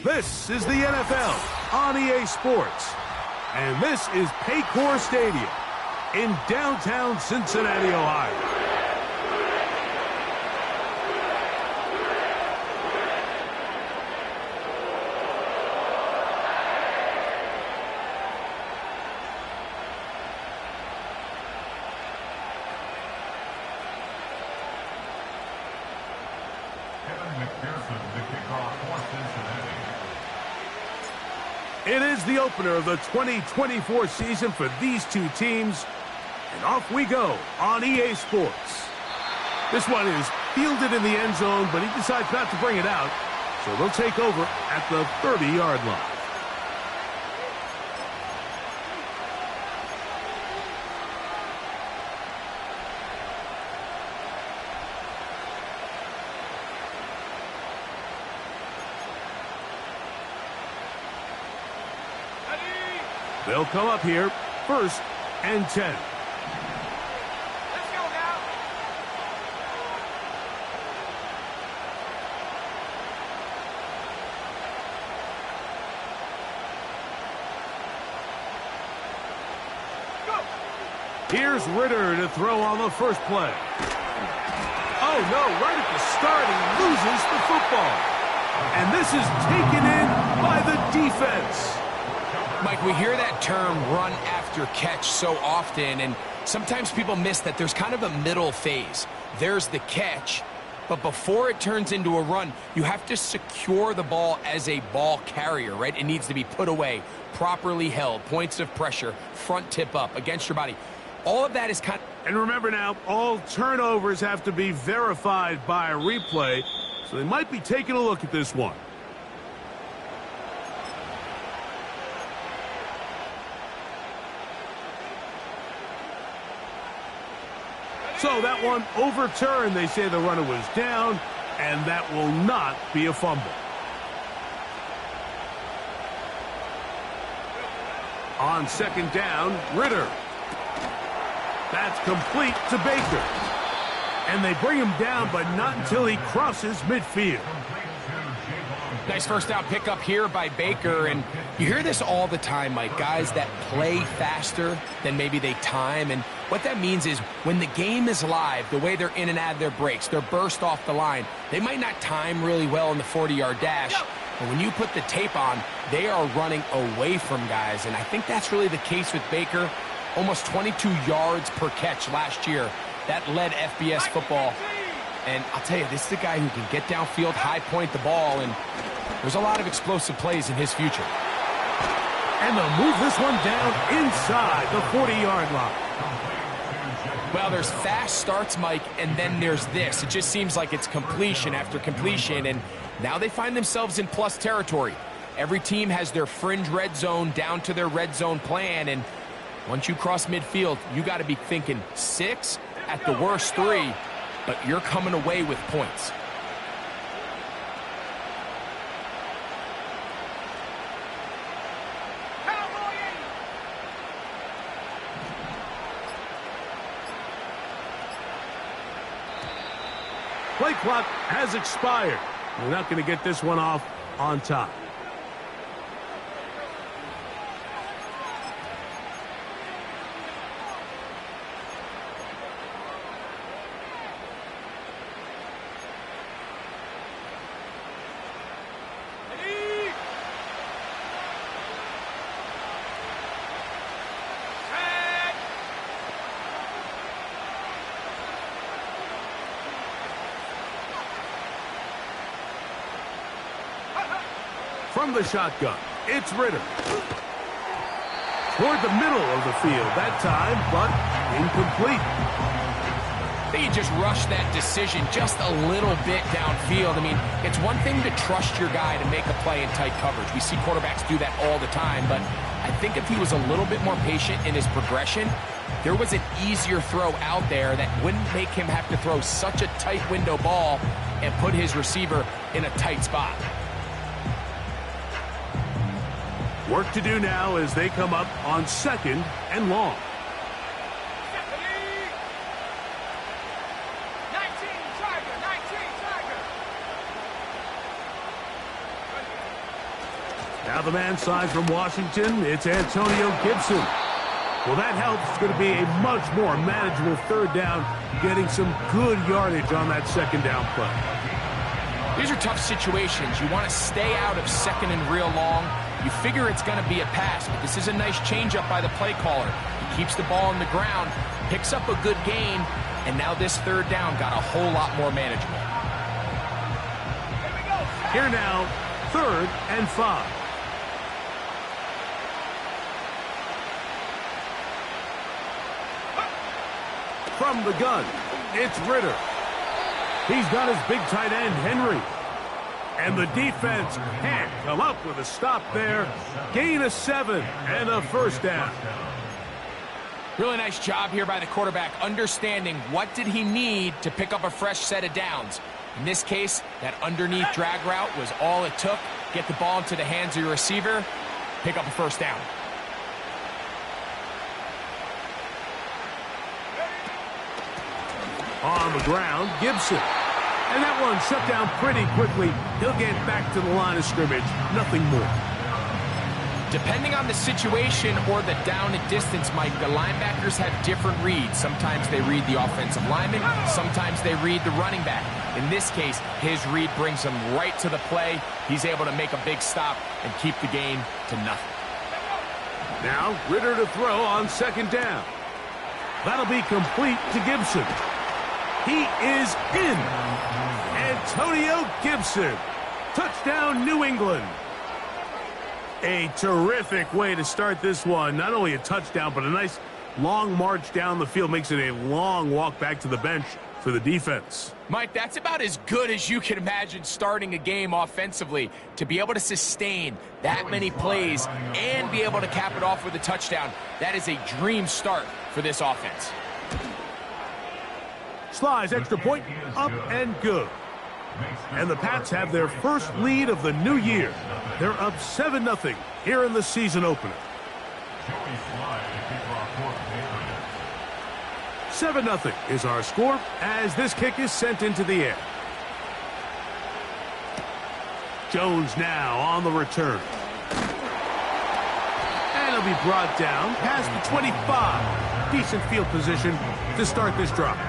This is the NFL on EA Sports, and this is Paycor Stadium in downtown Cincinnati, Ohio. It is the opener of the 2024 season for these two teams, and off we go on EA Sports. This one is fielded in the end zone, but he decides not to bring it out, so they'll take over at the 30-yard line. They'll come up here, 1st and 10. Let's go now. Go. Here's Ritter to throw on the first play. Oh, no, right at the start, he loses the football. And this is taken in by the defense. Mike, we hear that term run after catch so often, and sometimes people miss that there's kind of a middle phase. There's the catch, but before it turns into a run, you have to secure the ball as a ball carrier, right? It needs to be put away, properly held, points of pressure, front tip up against your body. All of that is kind of... And remember now, all turnovers have to be verified by a replay, so they might be taking a look at this one. So that one overturned. They say the runner was down, and that will not be a fumble. On 2nd down, Ritter. That's complete to Baker. And they bring him down, but not until he crosses midfield. Nice first down pickup here by Baker, and you hear this all the time, Mike. Guys that play faster than maybe they time, and what that means is when the game is live, the way they're in and out of their breaks, they're burst off the line, they might not time really well in the 40-yard dash, but when you put the tape on, they are running away from guys, and I think that's really the case with Baker. Almost 22 yards per catch last year. That led FBS football. And I'll tell you, this is a guy who can get downfield, high point the ball, and there's a lot of explosive plays in his future. And they'll move this one down inside the 40-yard line. Well, there's fast starts, Mike, and then there's this. It just seems like it's completion after completion, and now they find themselves in plus territory. Every team has their fringe red zone down to their red zone plan, and once you cross midfield, you got to be thinking 6, at the worst 3, but you're coming away with points. Play clock has expired. We're not going to get this one off on time. From the shotgun, it's Ritter. Toward the middle of the field that time, but incomplete. They just rushed that decision just a little bit downfield. I mean, it's one thing to trust your guy to make a play in tight coverage. We see quarterbacks do that all the time, but I think if he was a little bit more patient in his progression, there was an easier throw out there that wouldn't make him have to throw such a tight window ball and put his receiver in a tight spot. Work to do now as they come up on 2nd and long. Now the man side from Washington, it's Antonio Gibson. Well, that helps. It's going to be a much more manageable third down, getting some good yardage on that second down play. These are tough situations. You want to stay out of second and real long. You figure it's going to be a pass, but this is a nice changeup by the play caller. He keeps the ball on the ground, picks up a good gain, and now this third down got a whole lot more manageable. Here now, 3rd and 5. From the gun, it's Ritter. He's got his big tight end, Henry. And the defense can't come up with a stop there. Gain of 7 and a first down. Really nice job here by the quarterback, understanding what did he need to pick up a fresh set of downs. In this case, that underneath drag route was all it took. Get the ball into the hands of your receiver, pick up a first down. On the ground, Gibson. And that one shut down pretty quickly. He'll get back to the line of scrimmage. Nothing more. Depending on the situation or the down and distance, Mike, the linebackers have different reads. Sometimes they read the offensive lineman. Sometimes they read the running back. In this case, his read brings him right to the play. He's able to make a big stop and keep the game to nothing. Now, Ritter to throw on second down. That'll be complete to Gibson. He is in. Antonio Gibson. Touchdown, New England. A terrific way to start this one. Not only a touchdown, but a nice long march down the field. Makes it a long walk back to the bench for the defense. Mike, that's about as good as you can imagine starting a game offensively. To be able to sustain that many plays and be able to cap it off with a touchdown, that is a dream start for this offense. Slides, extra point, up and good. And the Pats have their first lead of the new year. They're up 7-0 here in the season opener. 7-0 is our score as this kick is sent into the air. Jones now on the return. And he'll be brought down past the 25. Decent field position to start this drive.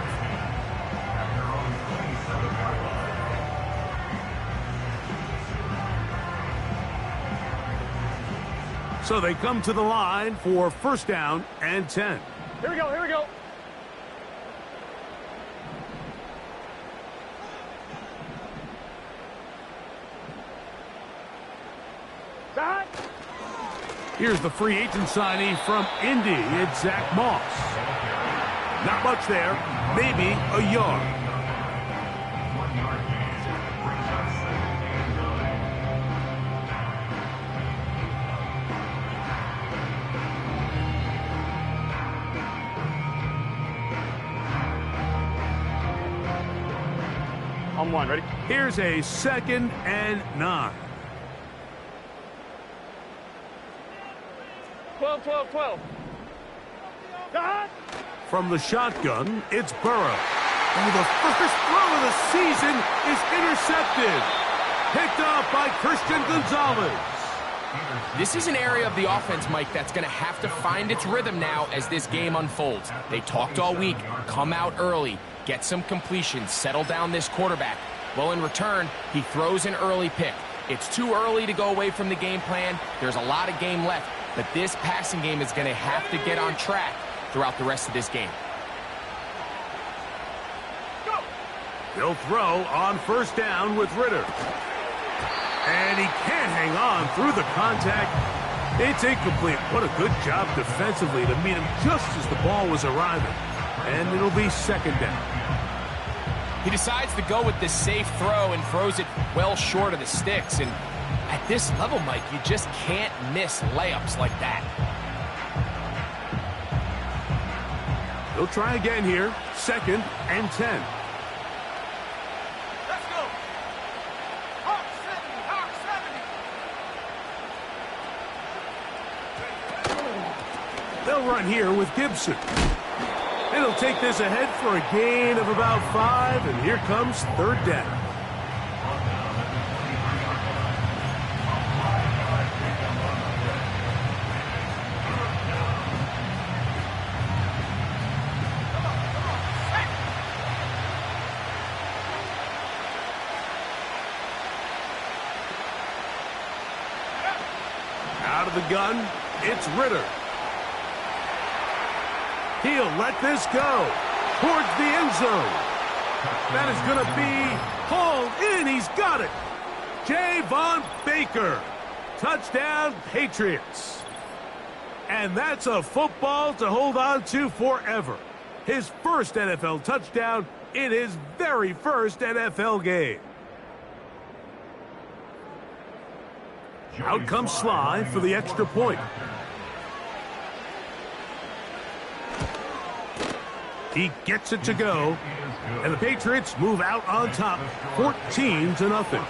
So they come to the line for first down and 10. Here we go, here we go. Here's the free agent signee from Indy. It's Zach Moss. Not much there. Maybe a yard. On one, ready? Here's a 2nd and 9. 12. From the shotgun, it's Burrow. And the first throw of the season is intercepted. Picked up by Christian Gonzalez. This is an area of the offense, Mike, that's going to have to find its rhythm now as this game unfolds. They talked all week, come out early, get some completions, settle down this quarterback. Well, in return, he throws an early pick. It's too early to go away from the game plan. There's a lot of game left, but this passing game is going to have to get on track throughout the rest of this game. He'll throw on first down with Ritter. And he can't hang on through the contact. It's incomplete. What a good job defensively to meet him just as the ball was arriving. And it'll be second down. He decides to go with this safe throw and throws it well short of the sticks. And at this level, Mike, you just can't miss layups like that. He'll try again here. 2nd and 10. Let's go. Hawk 70. They'll run here with Gibson. It'll take this ahead for a gain of about 5, and here comes third down. Out of the gun, it's Ritter. He'll let this go towards the end zone. That is going to be hauled in. He's got it. Javon Baker. Touchdown, Patriots. And that's a football to hold on to forever. His first NFL touchdown in his very first NFL game. Out comes Sly for the extra point. He gets it to go, and the Patriots move out on top, 14-0.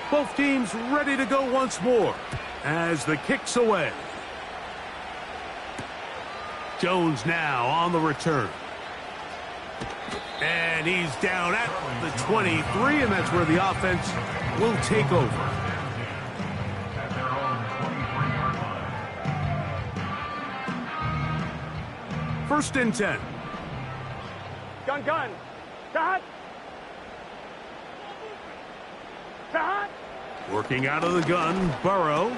Both teams ready to go once more as the kick's away. Jones now on the return. And he's down at the 23, and that's where the offense will take over. First and 10. Gun. Dot. Working out of the gun, Burrow.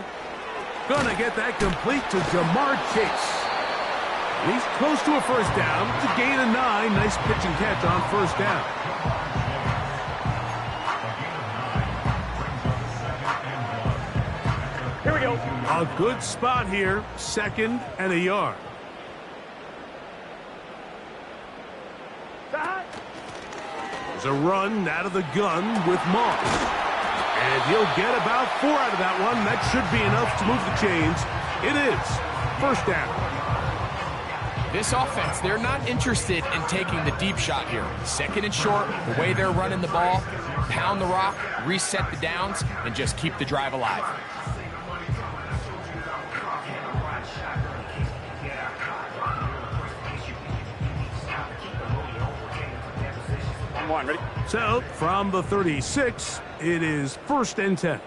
Gonna get that complete to Jamar Chase. He's close to a first down. It's a gain of 9. Nice pitch and catch on first down. Here we go. A good spot here. 2nd and a yard. There's a run out of the gun with Moss. And he'll get about 4 out of that one. That should be enough to move the chains. It is. First down. This offense, they're not interested in taking the deep shot here. 2nd and short, the way they're running the ball, pound the rock, reset the downs, and just keep the drive alive. I'm one, ready? So, from the 36, it is 1st and 10.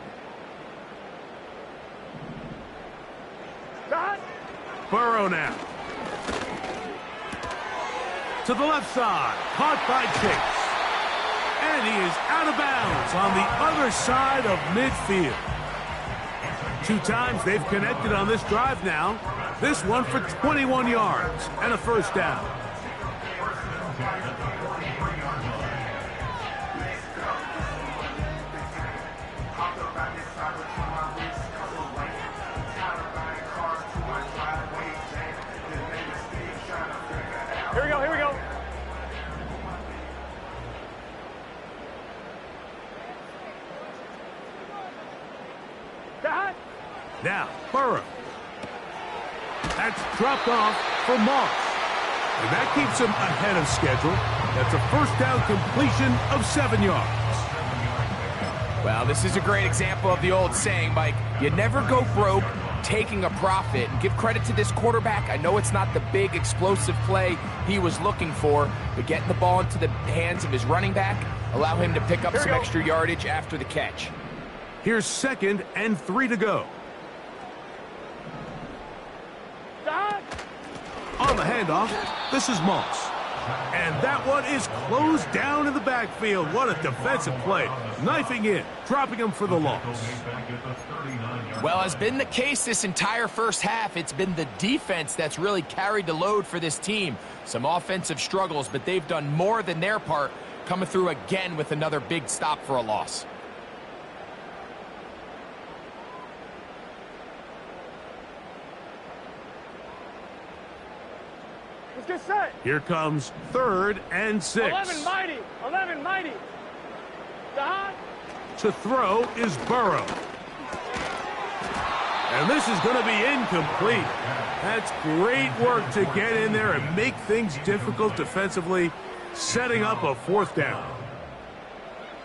Burrow now. To the left side, caught by Chase. And he is out of bounds on the other side of midfield. 2 times they've connected on this drive now. This one for 21 yards and a first down. Here we go. Now, Burrow. That's dropped off for Moss. And that keeps him ahead of schedule. That's a first down completion of 7 yards. Well, this is a great example of the old saying, Mike, you never go broke taking a profit. Give credit to this quarterback. I know it's not the big explosive play he was looking for, but getting the ball into the hands of his running back, allow him to pick up some extra yardage after the catch. Here's 2nd and 3 to go. On the handoff, this is Moss. And that one is closed down in the backfield. What a defensive play. Knifing in, dropping him for the loss. Well, as been the case this entire first half, it's been the defense that's really carried the load for this team. Some offensive struggles, but they've done more than their part, coming through again with another big stop for a loss. Let's get set. Here comes 3rd and 6. 11 mighty. To throw is Burrow. And this is going to be incomplete. That's great work to get in there and make things difficult defensively, setting up a 4th down.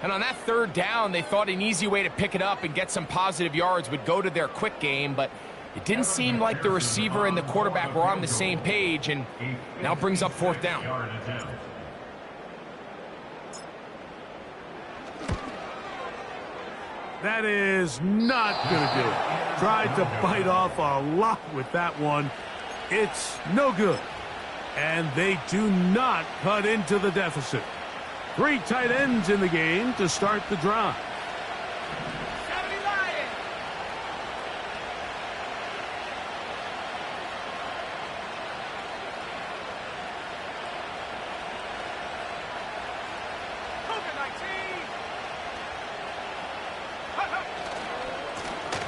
And on that 3rd down, they thought an easy way to pick it up and get some positive yards would go to their quick game, but it didn't seem like the receiver and the quarterback were on the same page, and now brings up 4th down. That is not going to do it. Tried to bite off a lot with that one. It's no good. And they do not cut into the deficit. 3 tight ends in the game to start the drive.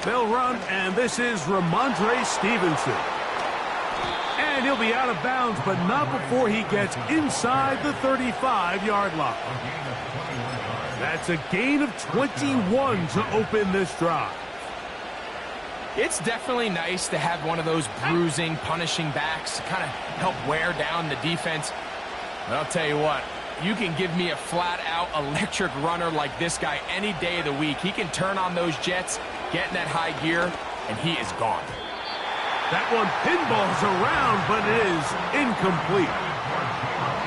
They'll run, and this is Ramondre Stevenson. And he'll be out of bounds, but not before he gets inside the 35-yard line. That's a gain of 21 to open this drive. It's definitely nice to have one of those bruising, punishing backs to kind of help wear down the defense. But I'll tell you what, you can give me a flat-out electric runner like this guy any day of the week. He can turn on those jets, get in that high gear, and he is gone. That one pinballs around, but it is incomplete.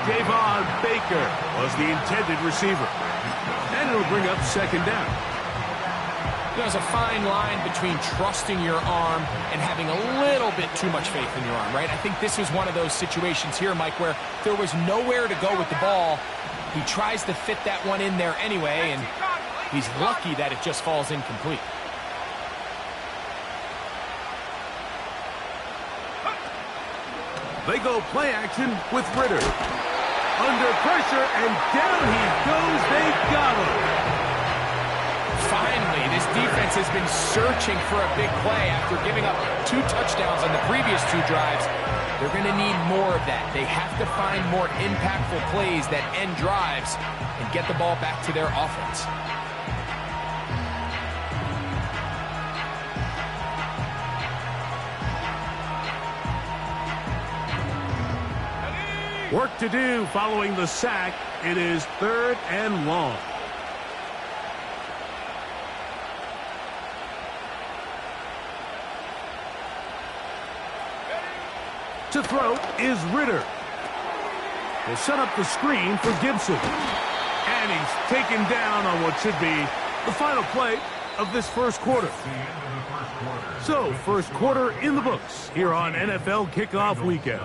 Javon Baker was the intended receiver. And it'll bring up second down. There's a fine line between trusting your arm and having a little bit too much faith in your arm, right? I think this was one of those situations here, Mike, where there was nowhere to go with the ball. He tries to fit that one in there anyway, and he's lucky that it just falls incomplete. They go play action with Ritter. Under pressure, and down he goes. They got him. Finally, this defense has been searching for a big play after giving up 2 touchdowns on the previous 2 drives. They're going to need more of that. They have to find more impactful plays that end drives and get the ball back to their offense. Work to do following the sack. It is 3rd and long. To throw is Ritter. He'll set up the screen for Gibson. And he's taken down on what should be the final play of this first quarter. So, first quarter in the books here on NFL Kickoff Weekend.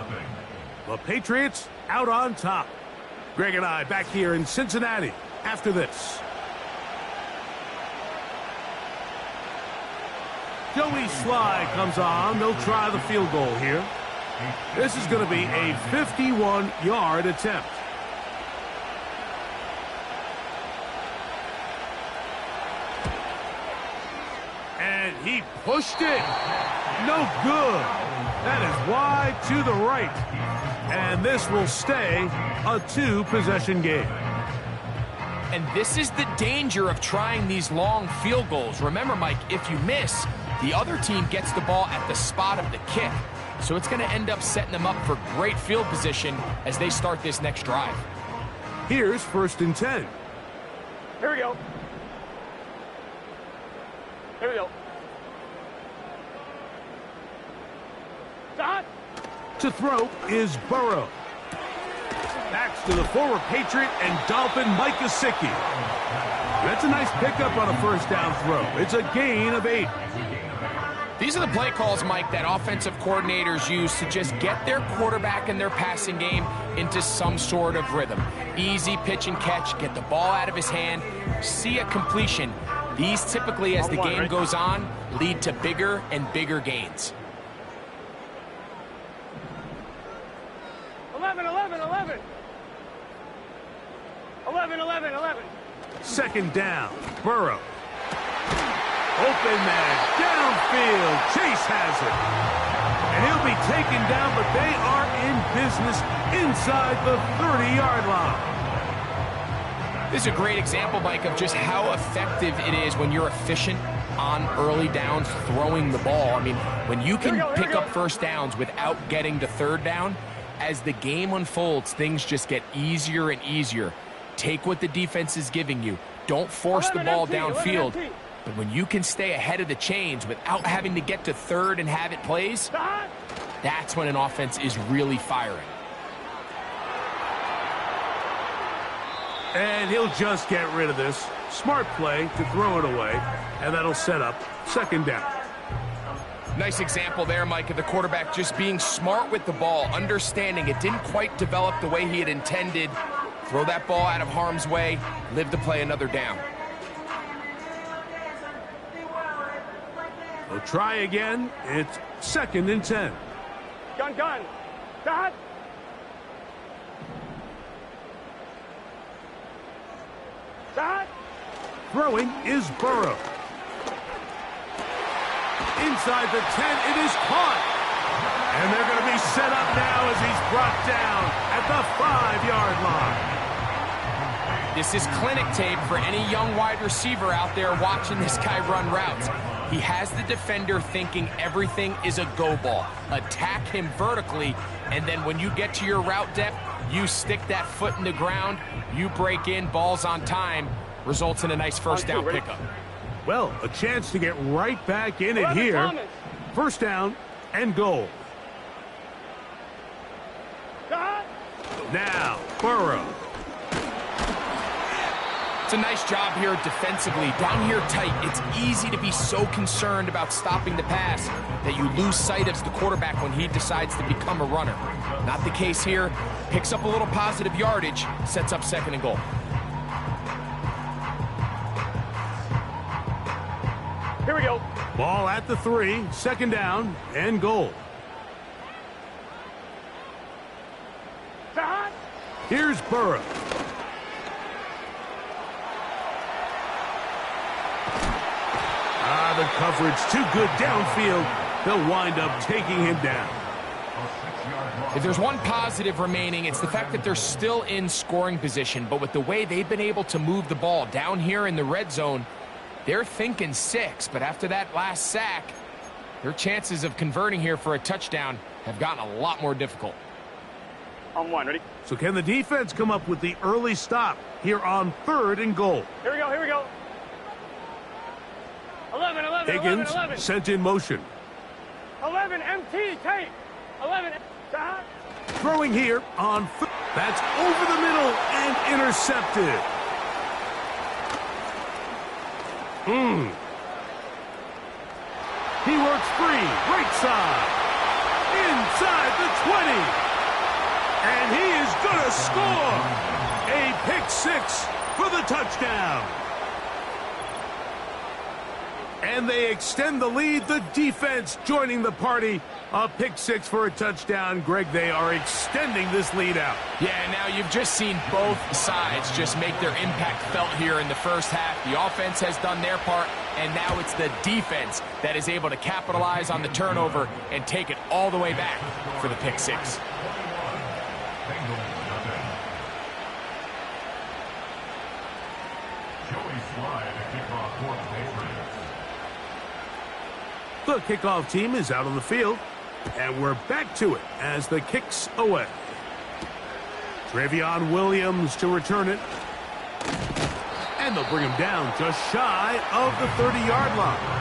The Patriots out on top. Greg and I back here in Cincinnati after this. Joey Sly comes on. They'll try the field goal here. This is going to be a 51-yard attempt. And he pushed it. No good. That is wide to the right. And this will stay a 2-possession game. And this is the danger of trying these long field goals. Remember, Mike, if you miss, the other team gets the ball at the spot of the kick. So it's going to end up setting them up for great field position as they start this next drive. Here's 1st and 10. Here we go. Here we go. Dot. To throw is Burrow. Backs to the former Patriot and Dolphin Mike Gesicki. That's a nice pickup on a 1st down throw. It's a gain of 8. These are the play calls, Mike, that offensive coordinators use to just get their quarterback and their passing game into some sort of rhythm. Easy pitch and catch, get the ball out of his hand, see a completion. These typically, as the game goes on, lead to bigger and bigger gains. 11, 11, 11. 11, 11, 11. 2nd down. Burrow. Open man. Downfield. Chase has it. And he'll be taken down, but they are in business inside the 30-yard line. This is a great example, Mike, of just how effective it is when you're efficient on early downs throwing the ball. I mean, when you can pick up 1st downs without getting to 3rd down, as the game unfolds, things just get easier and easier. Take what the defense is giving you. Don't force the ball downfield. But when you can stay ahead of the chains without having to get to 3rd and have it plays, that's when an offense is really firing. And he'll just get rid of this. Smart play to throw it away, and that'll set up 2nd down. Nice example there, Mike, of the quarterback just being smart with the ball, understanding it didn't quite develop the way he had intended. Throw that ball out of harm's way, live to play another down. They'll try again. It's 2nd and 10. Gun, gun. Dot. Dot. Throwing is Burrow. Inside the 10, it is caught. And they're going to be set up now as he's brought down at the 5-yard line. This is clinic tape for any young wide receiver out there watching this guy run routes. He has the defender thinking everything is a go ball. Attack him vertically, and then when you get to your route depth, you stick that foot in the ground, you break in, balls on time, results in a nice first down pickup. Well, a chance to get right back in it here. Thomas. 1st down and goal. Dot. Now, Burrow. It's a nice job here defensively. Down here tight, it's easy to be so concerned about stopping the pass that you lose sight of the quarterback when he decides to become a runner. Not the case here. Picks up a little positive yardage, sets up 2nd and goal. Here we go. Ball at the 3, 2nd down and goal. Dot. Here's Burrow. The coverage too good downfield. They'll wind up taking him down. If there's one positive remaining, it's the fact that they're still in scoring position. But with the way they've been able to move the ball down here in the red zone, they're thinking 6. But after that last sack, their chances of converting here for a touchdown have gotten a lot more difficult. On 1, ready? So can the defense come up with the early stop here on 3rd and goal? Here we go, here we go. 11, 11, Higgins 11, 11. sent in motion. 11, MT, tape. 11, dot. Throwing here on 3rd. That's over the middle and intercepted. He works free, right side. Inside the 20. And he is going to score. A pick 6 for the touchdown. And they extend the lead. The defense joining the party. A pick 6 for a touchdown. Greg, they are extending this lead out. Yeah, now you've just seen both sides just make their impact felt here in the first half. The offense has done their part, and now it's the defense that is able to capitalize on the turnover and take it all the way back for the pick 6. The kickoff team is out on the field, and we're back to it as the kick's away. Travion Williams to return it. And they'll bring him down just shy of the 30-yard line.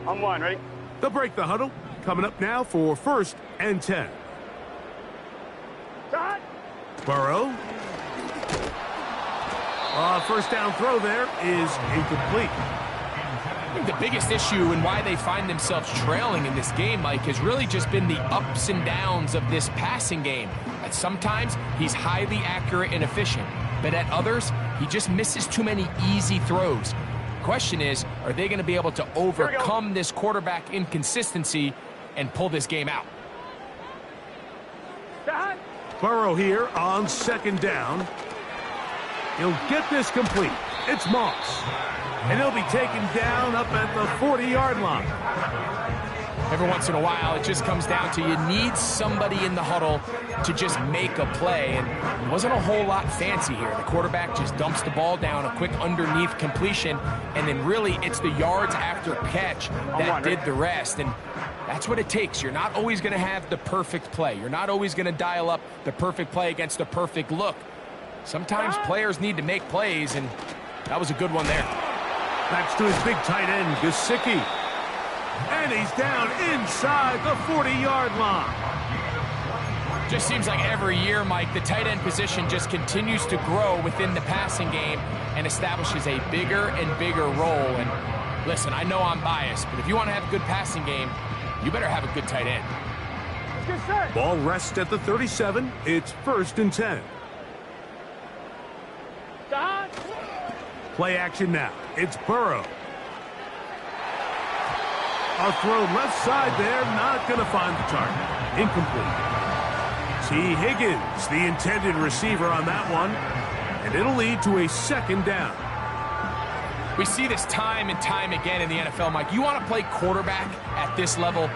On 1, ready? They'll break the huddle. Coming up now for 1st and 10. Dot. Burrow. First down throw there is incomplete. I think the biggest issue and why they find themselves trailing in this game, Mike, has really just been the ups and downs of this passing game. At sometimes, he's highly accurate and efficient, but at others, he just misses too many easy throws. Question is, are they going to be able to overcome this quarterback inconsistency and pull this game out? Dot. Burrow here on 2nd down. He'll get this complete. It's Moss. And he'll be taken down up at the 40-yard line. Every once in a while, it just comes down to you need somebody in the huddle to just make a play. And it wasn't a whole lot fancy here. The quarterback just dumps the ball down, a quick underneath completion, and then really it's the yards after catch that did the rest. And That's what it takes. You're not always going to have the perfect play. You're not always going to dial up the perfect play against the perfect look. Sometimes players need to make plays, and that was a good one there. Backs to his big tight end, Gesicki. And he's down inside the 40-yard line. Just seems like every year, Mike, the tight end position just continues to grow within the passing game and establishes a bigger and bigger role. And listen, I know I'm biased, but if you want to have a good passing game, you better have a good tight end. Ball rests at the 37. It's 1st and 10. Play action now. It's Burrow. A throw left side there, not going to find the target. Incomplete. T. Higgins, the intended receiver on that one, and it'll lead to a 2nd down. We see this time and time again in the NFL, Mike. You want to play quarterback at this level,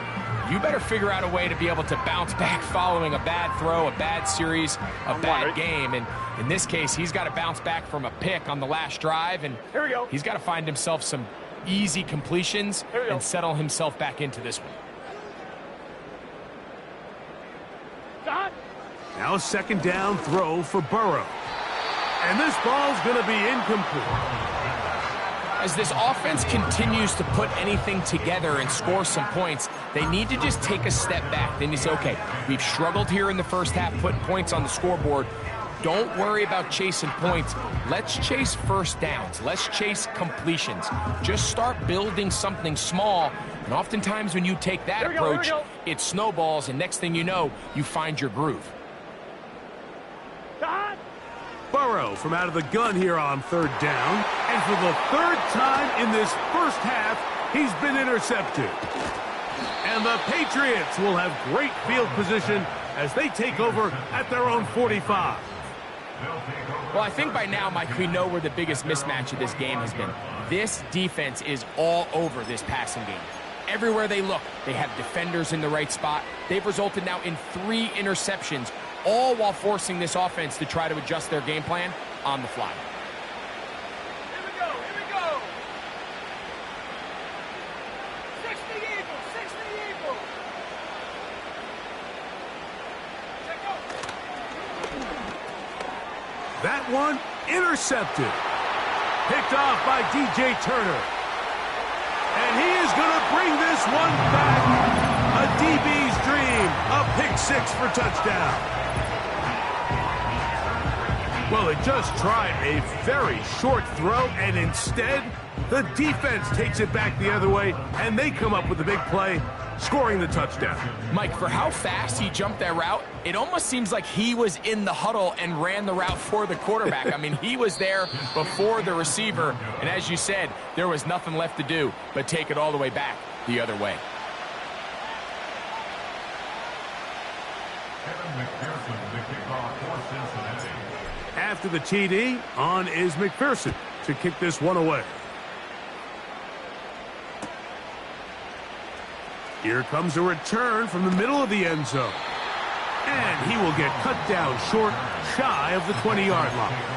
you better figure out a way to be able to bounce back following a bad throw, a bad series, a bad game. And in this case, he's got to bounce back from a pick on the last drive, and he's got to find himself some easy completions and settle himself back into this one. Now a 2nd down throw for Burrow. And this ball's going to be incomplete. As this offense continues to put anything together and score some points, they need to just take a step back. Then you say, okay, we've struggled here in the first half putting points on the scoreboard. Don't worry about chasing points. Let's chase first downs. Let's chase completions. Just start building something small. And oftentimes when you take that approach, it snowballs, and next thing you know, you find your groove. Burrow from out of the gun here on 3rd down. And for the 3rd time in this first half, he's been intercepted. And the Patriots will have great field position as they take over at their own 45. Well, I think by now, Mike, we know where the biggest mismatch of this game has been. This defense is all over this passing game. Everywhere they look, they have defenders in the right spot. They've resulted now in 3 interceptions, all while forcing this offense to try to adjust their game plan on the fly. Here we go, here we go. 60 Eagles, 60 Eagles. Check out. That one intercepted. Picked off by DJ Turner. And he is going to bring this one back. A DB's dream. A pick 6 for touchdown. Well, it just tried a very short throw, and instead, the defense takes it back the other way, and they come up with a big play, scoring the touchdown. Mike, for how fast he jumped that route, it almost seems like he was in the huddle and ran the route for the quarterback. I mean, he was there before the receiver, and as you said, there was nothing left to do but take it all the way back the other way. After the TD, on is McPherson to kick this one away. Here comes a return from the middle of the end zone. And he will get cut down short, shy of the 20-yard line.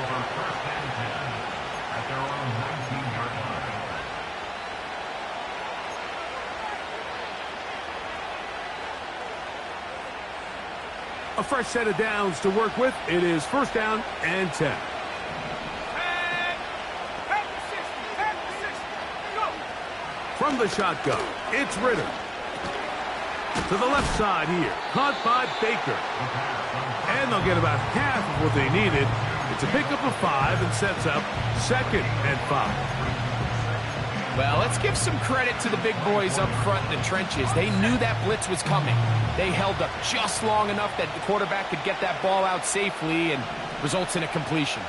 A fresh set of downs to work with. It is 1st down and 10. From the shotgun, it's Ritter. To the left side here, caught by Baker. And they'll get about half of what they needed. It's a pickup of 5 and sets up 2nd and 5. Well, let's give some credit to the big boys up front in the trenches. They knew that blitz was coming. They held up just long enough that the quarterback could get that ball out safely, and results in a completion.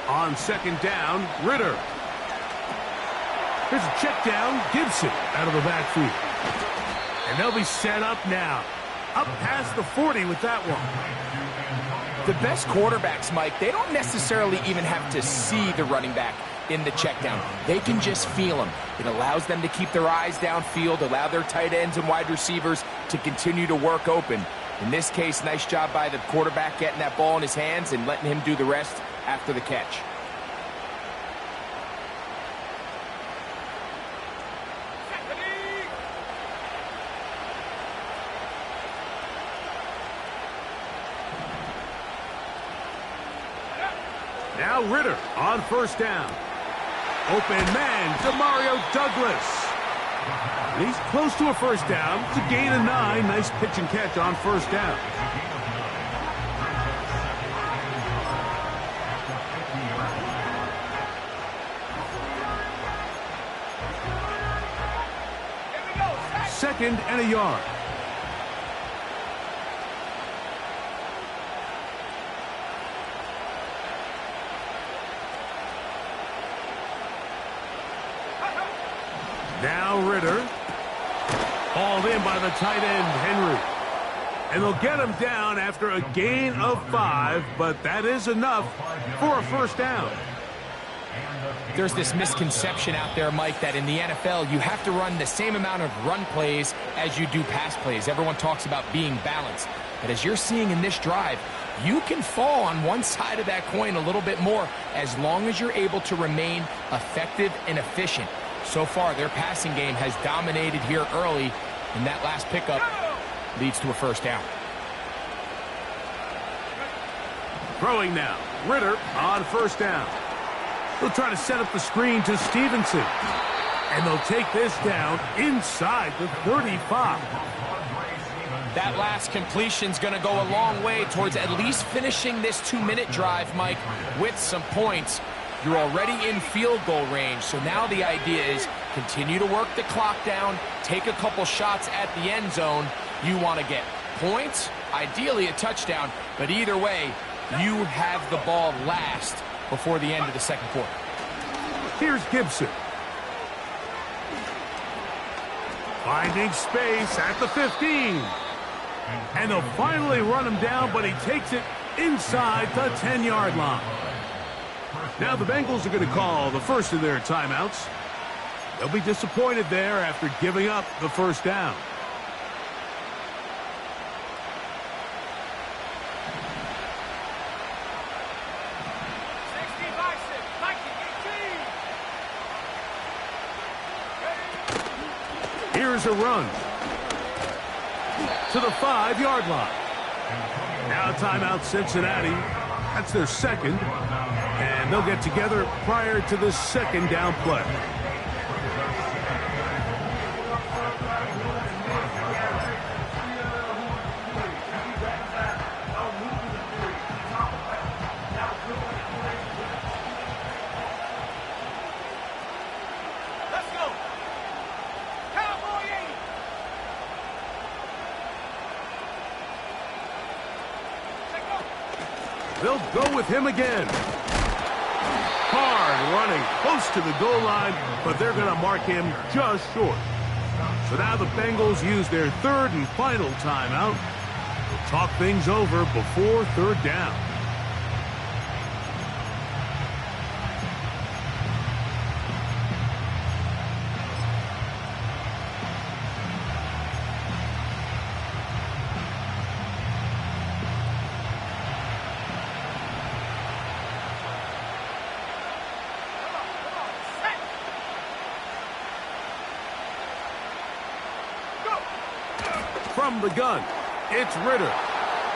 On 2nd down, Ritter. Here's a check down, Gibson out of the backfield. And they'll be set up now. Up past the 40 with that one. The best quarterbacks, Mike, they don't necessarily even have to see the running back in the check down. They can just feel him. It allows them to keep their eyes downfield, allow their tight ends and wide receivers to continue to work open. In this case, nice job by the quarterback getting that ball in his hands and letting him do the rest after the catch. Now Ritter on first down. Open man, Demario Douglas. He's close to a first down. It's a gain of 9. Nice pitch and catch on first down. Second and a yard. Now Ritter. Hauled in by the tight end, Henry. And they'll get him down after a gain of 5, but that is enough for a first down. There's this misconception out there, Mike, that in the NFL, you have to run the same amount of run plays as you do pass plays. Everyone talks about being balanced. But as you're seeing in this drive, you can fall on one side of that coin a little bit more as long as you're able to remain effective and efficient. So far, their passing game has dominated here early, and that last pickup leads to a first down. Throwing now. Ritter on first down. They'll try to set up the screen to Stevenson. And they'll take this down inside the 35. That last completion's going to go a long way towards at least finishing this 2-minute drive, Mike, with some points. You're already in field goal range, so now the idea is continue to work the clock down, take a couple shots at the end zone. You want to get points, ideally a touchdown, but either way, you have the ball last before the end of the second quarter. Here's Gibson. Finding space at the 15. And they'll finally run him down, but he takes it inside the 10-yard line. Now the Bengals are going to call the first of their timeouts. They'll be disappointed there after giving up the first down. Here's a run to the 5-yard line. Now timeout Cincinnati. That's their second. And they'll get together prior to the second down play. They'll go with him again. Hard running, close to the goal line, but they're going to mark him just short. So now the Bengals use their third and final timeout. They'll talk things over before third down. From the gun, it's Ritter.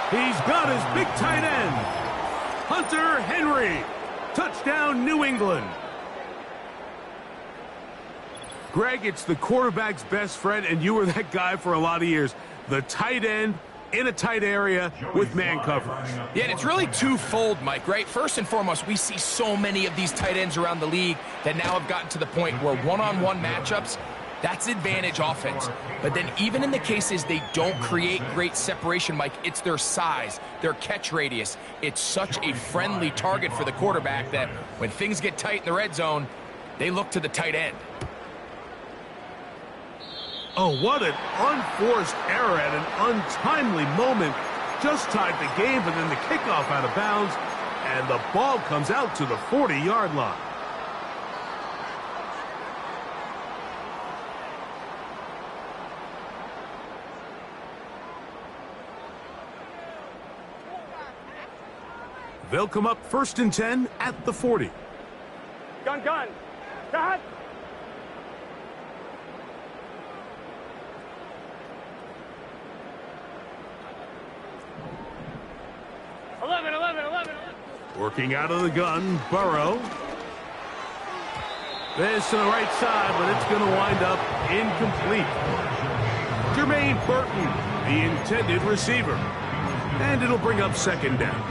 He's got his big tight end, Hunter Henry. Touchdown, New England. Greg, it's the quarterback's best friend, and you were that guy for a lot of years. The tight end in a tight area with man coverage. Yeah, and it's really twofold, Mike, right? First and foremost, we see so many of these tight ends around the league that now have gotten to the point where one-on-one matchups, that's advantage offense. But then even in the cases they don't create great separation, Mike, it's their size, their catch radius. It's such a friendly target for the quarterback that when things get tight in the red zone, they look to the tight end. Oh, what an unforced error at an untimely moment. Just tied the game, but then the kickoff out of bounds, and the ball comes out to the 40-yard line. They'll come up 1st and 10 at the 40. Gun. Cut. 11. Working out of the gun, Burrow. This to the right side, but it's going to wind up incomplete. Jermaine Burton, the intended receiver. And it'll bring up second down.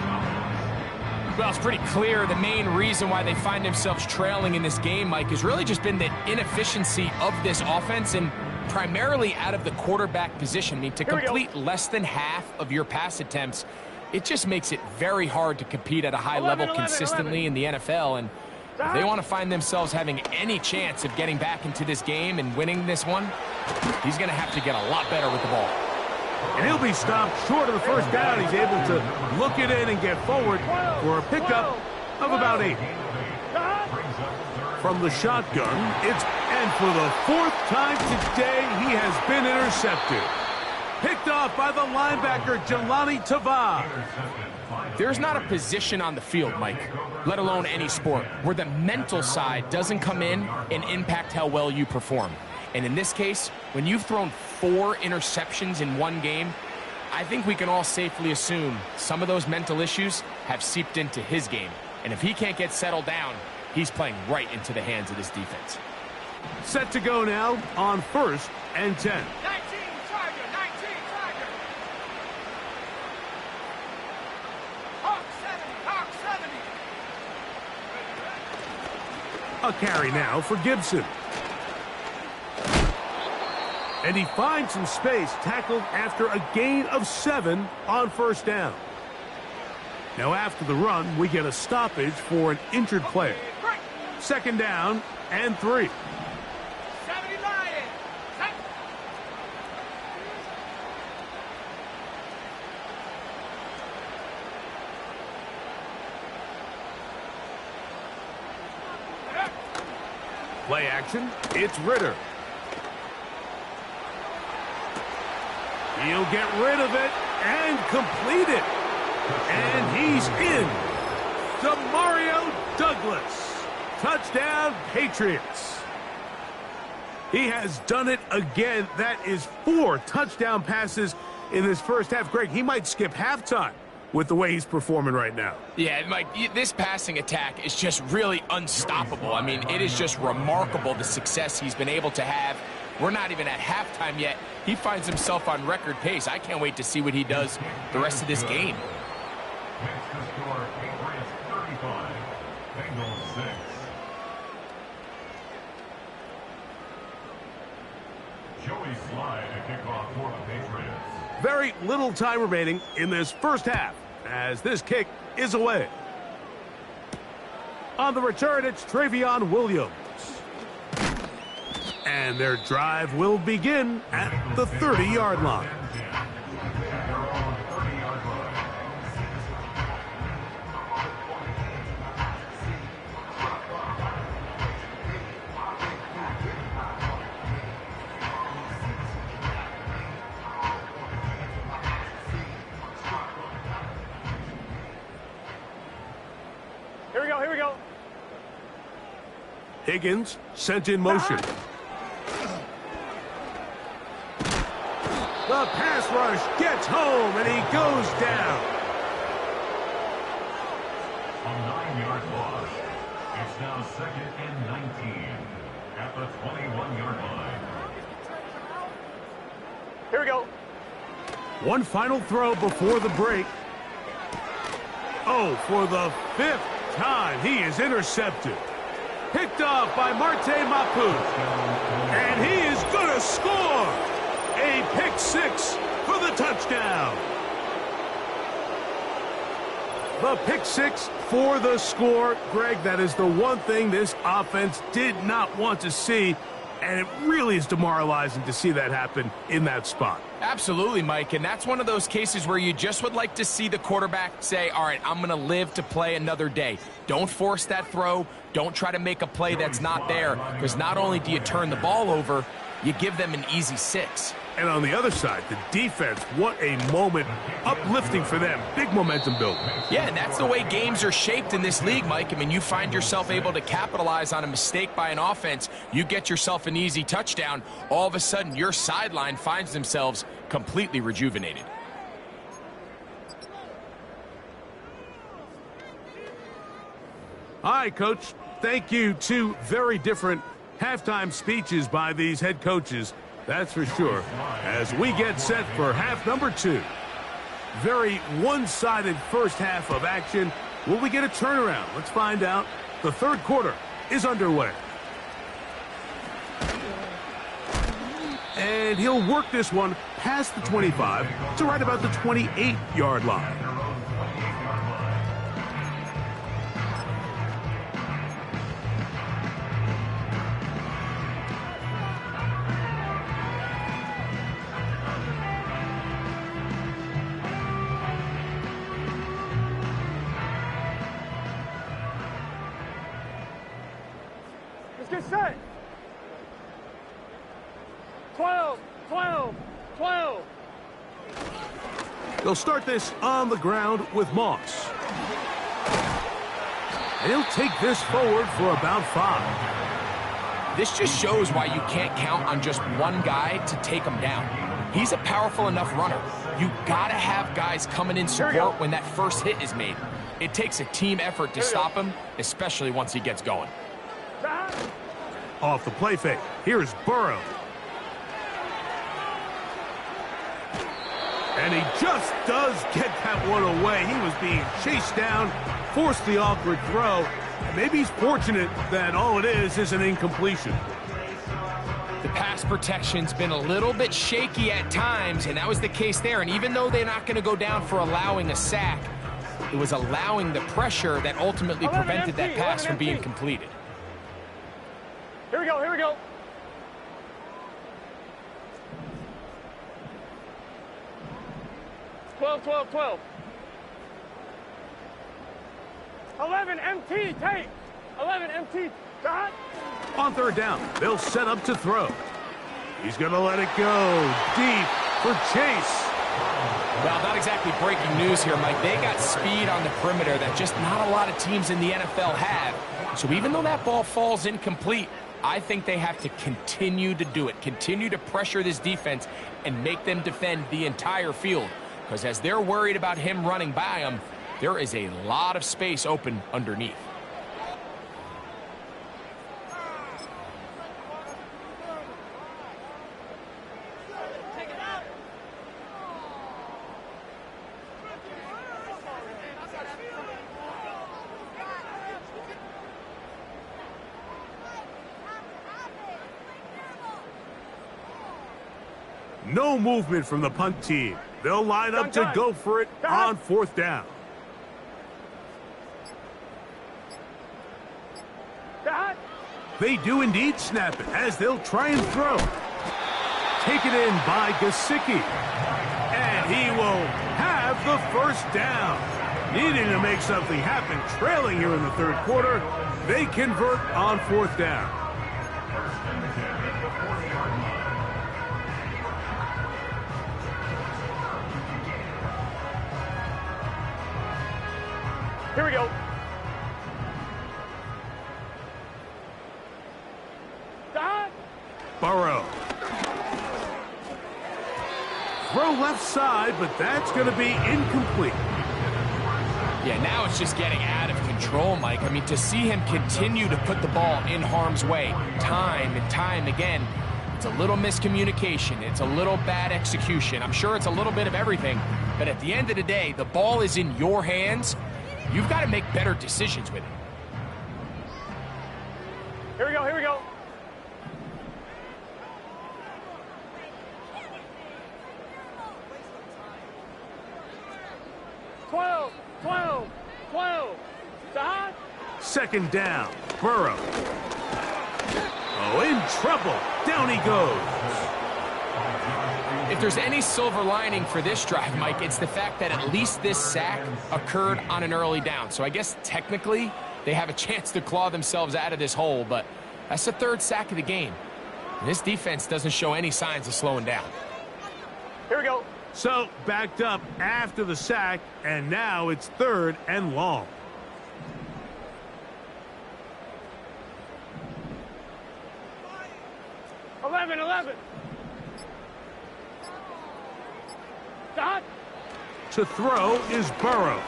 Well, it's pretty clear the main reason why they find themselves trailing in this game, Mike, has really just been the inefficiency of this offense and primarily out of the quarterback position. I mean, to complete less than half of your pass attempts, it just makes it very hard to compete at a high level consistently in the NFL. And if they want to find themselves having any chance of getting back into this game and winning this one, he's going to have to get a lot better with the ball. And he'll be stopped short of the first down. He's able to look it in and get forward for a pickup of about 8. From the shotgun, and for the 4th time today, he has been intercepted. Picked off by the linebacker, Jelani Tavai. There's not a position on the field, Mike, let alone any sport, where the mental side doesn't come in and impact how well you perform. And in this case, when you've thrown 4 interceptions in one game, I think we can all safely assume some of those mental issues have seeped into his game. And if he can't get settled down, he's playing right into the hands of this defense. Set to go now on 1st and 10. 19, Tiger, 19, Tiger. Hawk 70, Hawk 70. A carry now for Gibson. And he finds some space, tackled after a gain of 7 on 1st down. Now after the run, we get a stoppage for an injured player. 2nd down and 3. 70 Lions. Play action, it's Ritter. He'll get rid of it and complete it. And he's in. Demario Douglas. Touchdown, Patriots. He has done it again. That is 4 touchdown passes in this first half. Greg, he might skip halftime with the way he's performing right now. Yeah, Mike, this passing attack is just really unstoppable. I mean, it is just remarkable the success he's been able to have. We're not even at halftime yet. He finds himself on record pace. I can't wait to see what he does the rest of this game. Next to score, Patriots 35, Bengals 6. Joey Slye to kick off for the Patriots. Very little time remaining in this first half as this kick is away. On the return, it's Travion Williams. And their drive will begin at the 30-yard line. Here we go. Higgins sent in motion. The pass rush gets home, and he goes down. A 9-yard loss. It's now 2nd and 19 at the 21-yard line. Here we go. One final throw before the break. Oh, for the 5th time, he is intercepted. Picked off by Marte Mapu. And he is going to score. A pick 6 for the touchdown. The pick 6 for the score. Greg, that is the one thing this offense did not want to see, and it really is demoralizing to see that happen in that spot. Absolutely, Mike, and that's one of those cases where you just would like to see the quarterback say, all right, I'm going to live to play another day. Don't force that throw. Don't try to make a play that's not there, because not only do you turn the ball over, you give them an easy 6. And on the other side, the defense, what a moment, uplifting for them. Big momentum building. Yeah, and that's the way games are shaped in this league, Mike. I mean, you find yourself able to capitalize on a mistake by an offense. You get yourself an easy touchdown. All of a sudden, your sideline finds themselves completely rejuvenated. Hi, Coach. Thank you. Two very different halftime speeches by these head coaches, that's for sure, as we get set for half number 2. Very one-sided first half of action. Will we get a turnaround? Let's find out. The third quarter is underway. And he'll work this one past the 25 to right about the 28-yard line. Let's get set. 12, 12, 12. They'll start this on the ground with Moss. And he'll take this forward for about 5. This just shows why you can't count on just one guy to take him down. He's a powerful enough runner. You gotta have guys coming in support when that first hit is made. It takes a team effort to stop him, especially once he gets going. Off the play fake, here's Burrow. And he just does get that one away. He was being chased down, forced the awkward throw. And maybe he's fortunate that all it is an incompletion. The pass protection's been a little bit shaky at times, and that was the case there. And even though they're not going to go down for allowing a sack, it was allowing the pressure that ultimately prevented that pass from being completed. Here we go, here we go. 12, 12, 12. 11, MT, take. 11, MT, dot. On third down, they'll set up to throw. He's going to let it go deep for Chase. Well, not exactly breaking news here, Mike. They got speed on the perimeter that just not a lot of teams in the NFL have. So even though that ball falls incomplete, I think they have to continue to do it, continue to pressure this defense and make them defend the entire field. Because as they're worried about him running by them, there is a lot of space open underneath. No movement from the punt team. They'll line up to go for it on fourth down. They do indeed snap it as they'll try and throw. Taken in by Gesicki. And he will have the first down. Needing to make something happen, trailing here in the third quarter. They convert on fourth down. Here we go. Burrow. Throw left side, but that's going to be incomplete. Yeah, now it's just getting out of control, Mike. I mean, to see him continue to put the ball in harm's way time and time again, it's a little miscommunication. It's a little bad execution. I'm sure it's a little bit of everything, but at the end of the day, the ball is in your hands. You've got to make better decisions with it. Here we go, here we go. 12, 12, 12. Dot. Second down, Burrow. Oh, in trouble. Down he goes. If there's any silver lining for this drive, Mike, it's the fact that at least this sack occurred on an early down. So I guess technically they have a chance to claw themselves out of this hole, but that's the third sack of the game. And this defense doesn't show any signs of slowing down. Here we go. So backed up after the sack, and now it's third and long. Eleven. Dot. To throw is Burrow.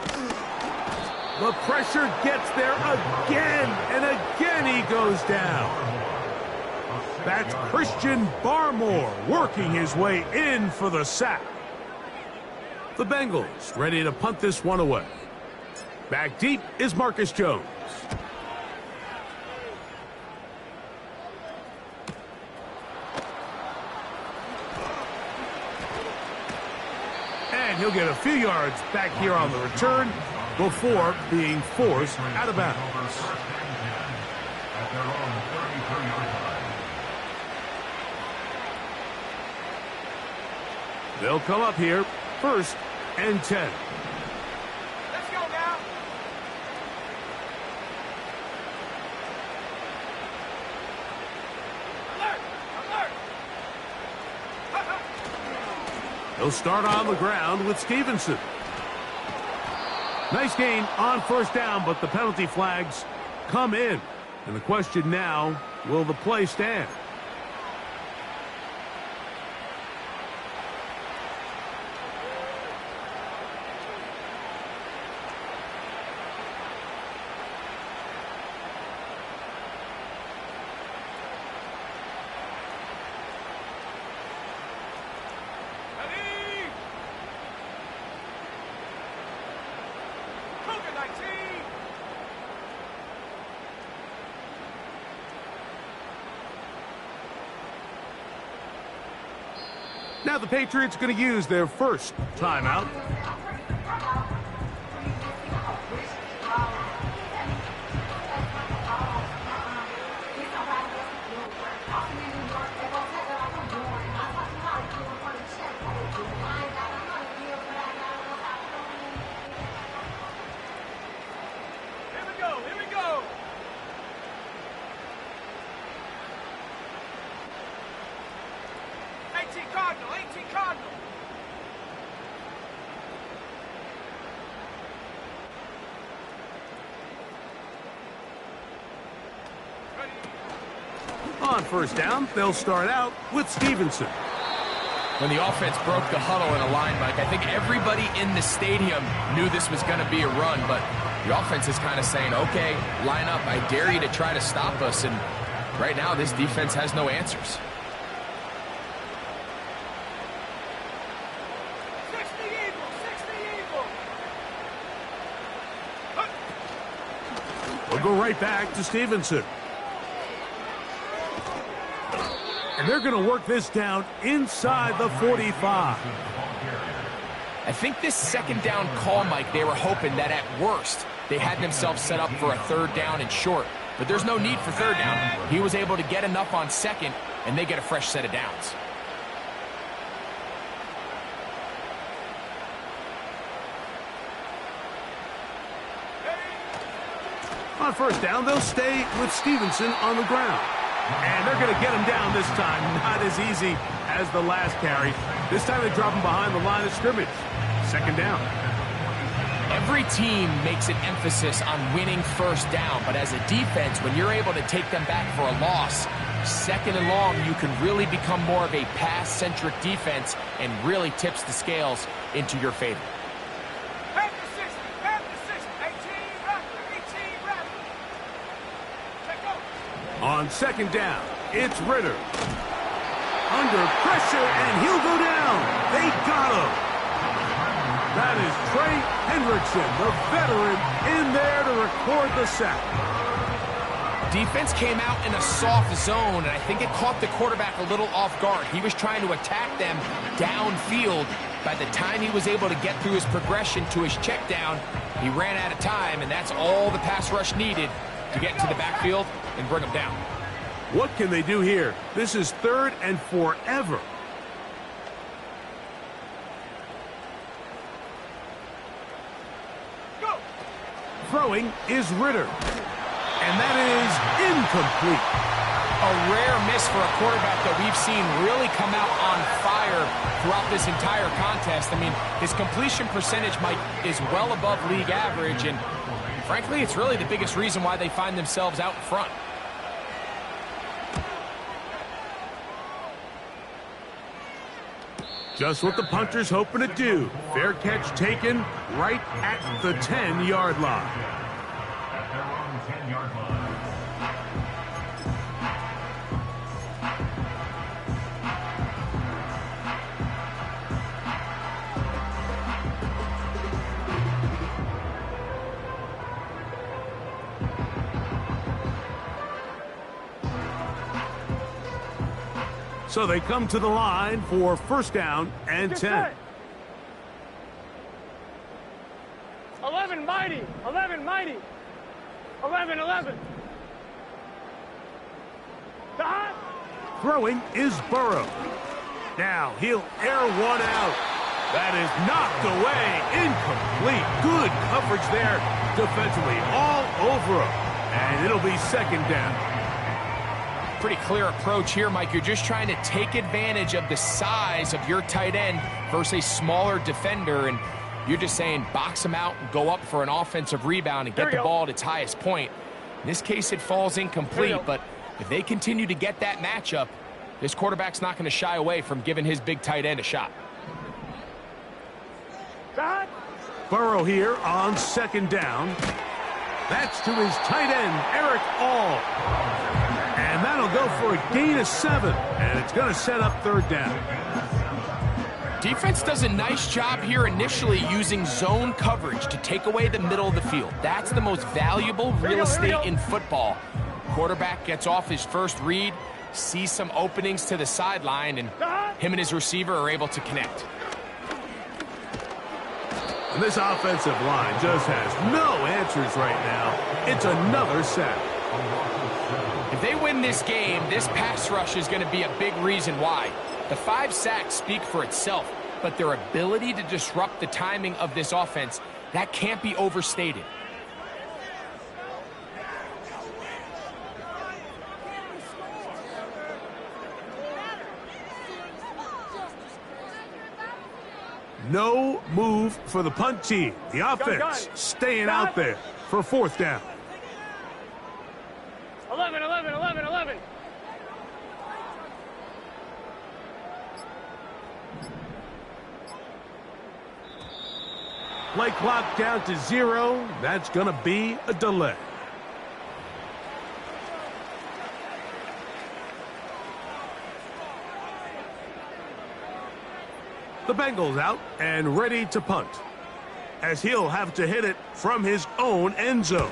The pressure gets there again, and again he goes down. That's Christian Barmore working his way in for the sack. The Bengals ready to punt this one away. Back deep is Marcus Jones. And he'll get a few yards back here on the return before being forced out of bounds. At their own 33-yard line. They'll come up here, 1st and 10. Let's go now. Alert! Alert! They'll start on the ground with Stevenson. Nice gain on 1st down, but the penalty flags come in. And the question now, will the play stand? Now the Patriots going to use their first timeout. Here we go. 18 Cardinal. On 1st down, they'll start out with Stevenson. When the offense broke the huddle in a line, Mike, I think everybody in the stadium knew this was going to be a run, but the offense is kind of saying, okay, line up, I dare you to try to stop us, and right now this defense has no answers. We'll go right back to Stevenson. And they're going to work this down inside the 45. I think this 2nd down call, Mike, they were hoping that at worst they had themselves set up for a 3rd down and short. But there's no need for 3rd down. He was able to get enough on 2nd, and they get a fresh set of downs. On 1st down, they'll stay with Stevenson on the ground. And they're going to get him down this time. Not as easy as the last carry. This time they drop him behind the line of scrimmage. 2nd down. Every team makes an emphasis on winning 1st down, but as a defense, when you're able to take them back for a loss, 2nd and long, you can really become more of a pass-centric defense and really tips the scales into your favor. On 2nd down, it's Ritter. Under pressure, and he'll go down. They got him. That is Trey Hendrickson, the veteran, in there to record the sack. Defense came out in a soft zone, and I think it caught the quarterback a little off guard. He was trying to attack them downfield. By the time he was able to get through his progression to his check down, he ran out of time, and that's all the pass rush needed to get into the backfield and bring him down. What can they do here? This is 3rd and forever. Go. Throwing is Ritter. And that is incomplete. A rare miss for a quarterback that we've seen really come out on fire throughout this entire contest. I mean, his completion percentage, Mike, is well above league average, and frankly, it's really the biggest reason why they find themselves out in front. Just what the punter's hoping to do. Fair catch taken right at the 10-yard line. At their own 10-yard line. So they come to the line for first down and 10. 11 mighty. 11 mighty. 11, 11. Dot. Throwing is Burrow. Now he'll air one out. That is knocked away. Incomplete. Good coverage there defensively. All over him. And it'll be second down. Pretty clear approach here, Mike. You're just trying to take advantage of the size of your tight end versus a smaller defender, and you're just saying box him out and go up for an offensive rebound and get the ball at its highest point. In this case, it falls incomplete, but if they continue to get that matchup, this quarterback's not going to shy away from giving his big tight end a shot. Burrow here on second down. That's to his tight end, Eric All. And that'll go for a gain of 7, and it's going to set up third down. Defense does a nice job here initially using zone coverage to take away the middle of the field. That's the most valuable real estate in football. Quarterback gets off his first read, sees some openings to the sideline, and him and his receiver are able to connect. And this offensive line just has no answers right now. It's another sack. If they win this game, this pass rush is going to be a big reason why. The 5 sacks speak for itself, but their ability to disrupt the timing of this offense, that can't be overstated. No move for the punt team. The offense staying out there for fourth down. 11, 11, 11, 11. Play clock down to 0. That's going to be a delay. The Bengals out and ready to punt, as he'll have to hit it from his own end zone.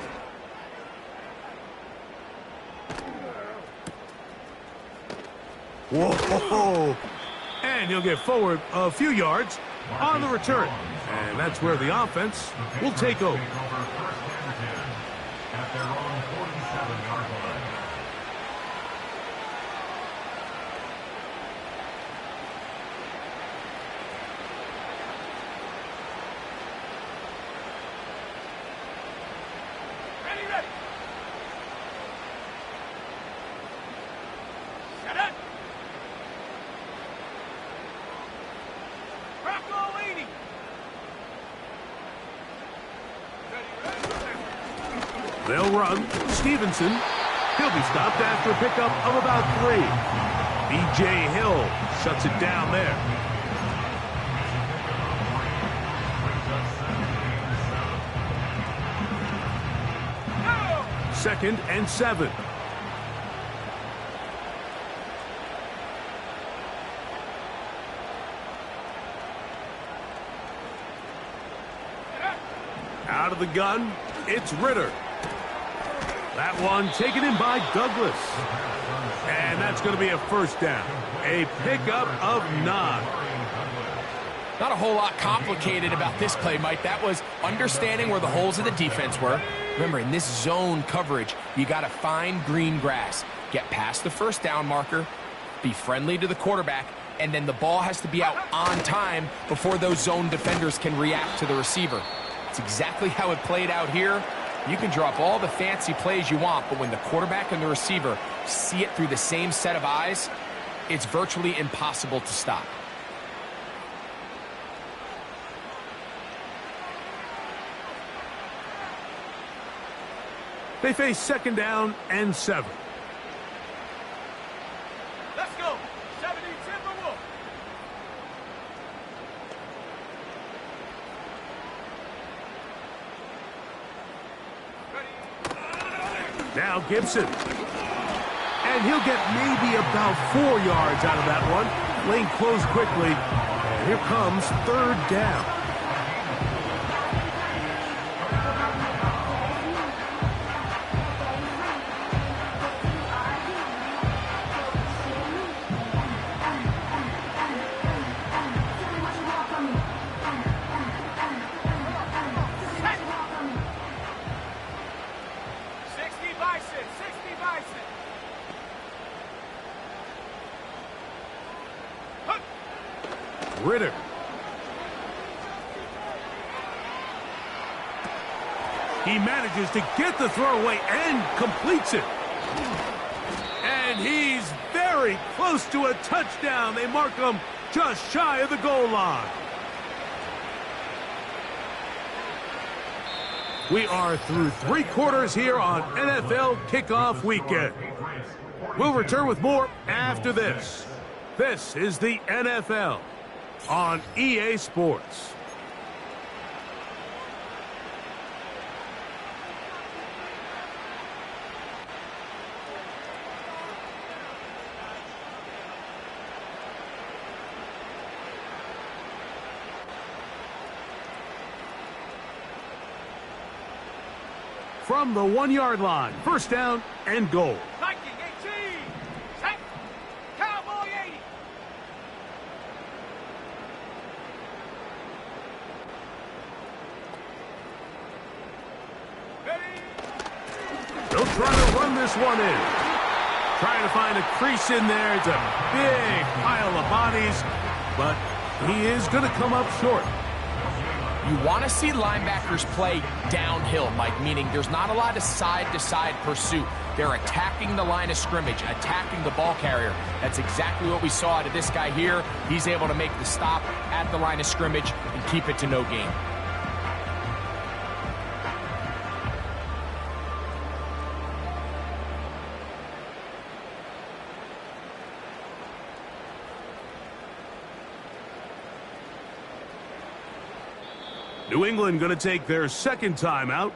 Whoa! And he'll get forward a few yards on the return. And that's where the offense will take over. At their own 47-yard line. Ready, ready. Set up. Rocco leading. They'll run. Stevenson. He'll be stopped after a pickup of about 3. B.J. Hill shuts it down there. Second and 7. Out of the gun, it's Ritter. That one taken in by Douglas. And that's going to be a first down. A pickup of 9. Not a whole lot complicated about this play, Mike. That was understanding where the holes of the defense were. Remember, in this zone coverage, you got to find green grass. Get past the first down marker, be friendly to the quarterback, and then the ball has to be out on time before those zone defenders can react to the receiver. It's exactly how it played out here. You can drop all the fancy plays you want, but when the quarterback and the receiver see it through the same set of eyes, it's virtually impossible to stop. They face second down and 7. Let's go. 70 Timberwolf. Now Gibson. And he'll get maybe about 4 yards out of that one. Lane closed quickly. And here comes third down. Ritter. He manages to get the throw away and completes it. And he's very close to a touchdown. They mark him just shy of the goal line. We are through 3 quarters here on NFL Kickoff Weekend. We'll return with more after this. This is the NFL on EA Sports. From the 1-yard line, first down and goal. Viking 18. Set. Cowboy 80. They'll try to run this one in. Trying to find a crease in there. It's a big pile of bodies, but he is going to come up short. You want to see linebackers play downhill, Mike, meaning there's not a lot of side-to-side pursuit. They're attacking the line of scrimmage, attacking the ball carrier. That's exactly what we saw out of this guy here. He's able to make the stop at the line of scrimmage and keep it to no gain. New England going to take their second timeout.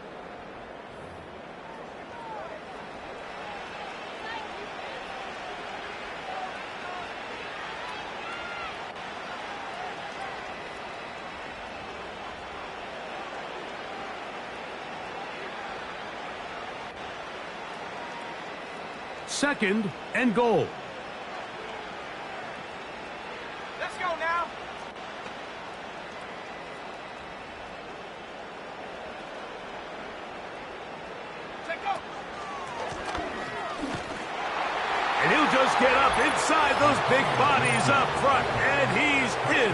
Second and goal. Let's go now. And he'll just get up inside those big bodies up front, and he's in.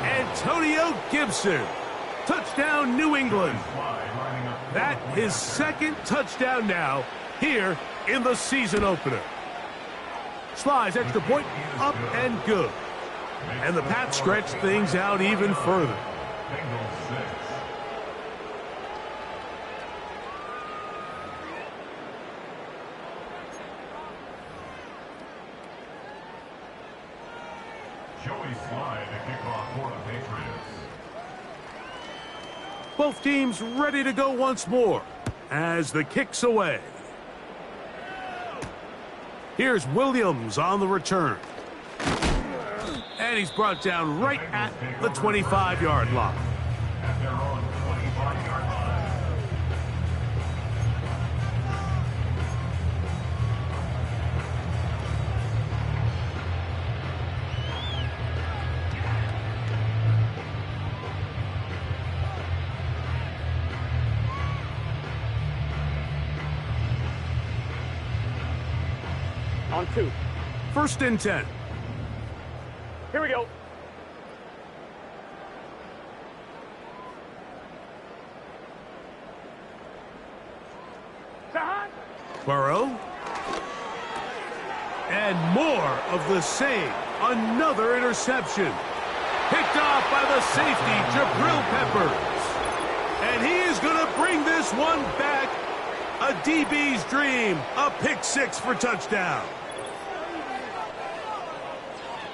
Antonio Gibson. Touchdown, New England. That his second touchdown now here in the season opener. Slides extra point, up and good. And the Pats stretch things out even further. Both teams ready to go once more as the kick's away. Here's Williams on the return. And he's brought down right at the 25-yard line. At their own 25-yard line. On 2. First and 10. Here we go. Burrow. And more of the same. Another interception. Picked off by the safety, Jabril Peppers. And he is going to bring this one back. A DB's dream. A pick six for touchdown.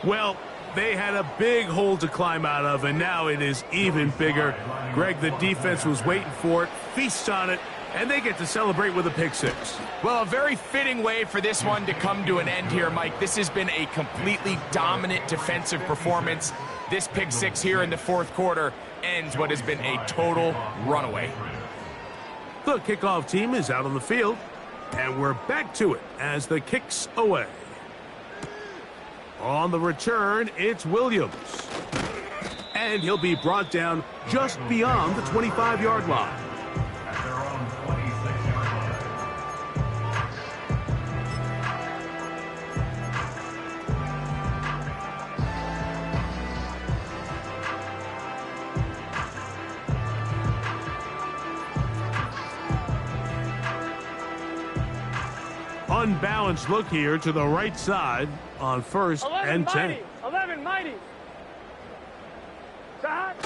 Well, they had a big hole to climb out of, and now it is even bigger. Greg, the defense was waiting for it, feasts on it, and they get to celebrate with a pick six. Well, a very fitting way for this one to come to an end here, Mike. This has been a completely dominant defensive performance. This pick six here in the fourth quarter ends what has been a total runaway. The kickoff team is out on the field, and we're back to it as the kick's away. On the return, it's Williams. And he'll be brought down just beyond the 25-yard line. At their own 26-yard line. Unbalanced look here to the right side on first 11 and 10. mighty. 11 mighty. Shot.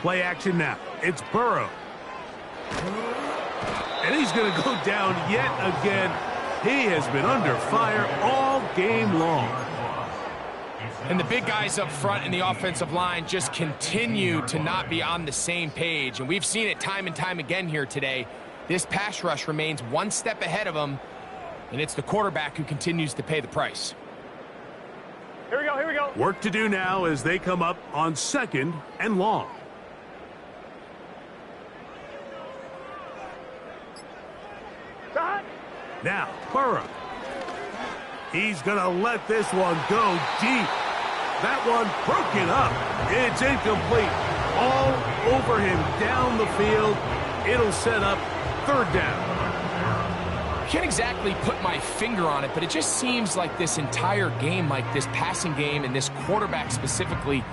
Play action now. It's Burrow. And he's going to go down yet again. He has been under fire all game long. And the big guys up front in the offensive line just continue to not be on the same page. And we've seen it time and time again here today. This pass rush remains one step ahead of them. And it's the quarterback who continues to pay the price. Here we go, here we go. Work to do now as they come up on second and long. Shot. Now, Burrow. He's going to let this one go deep. That one broken up. It's incomplete. All over him down the field. It'll set up third down. Can't exactly put my finger on it, but it just seems like this entire game, like this passing game and this quarterback specifically,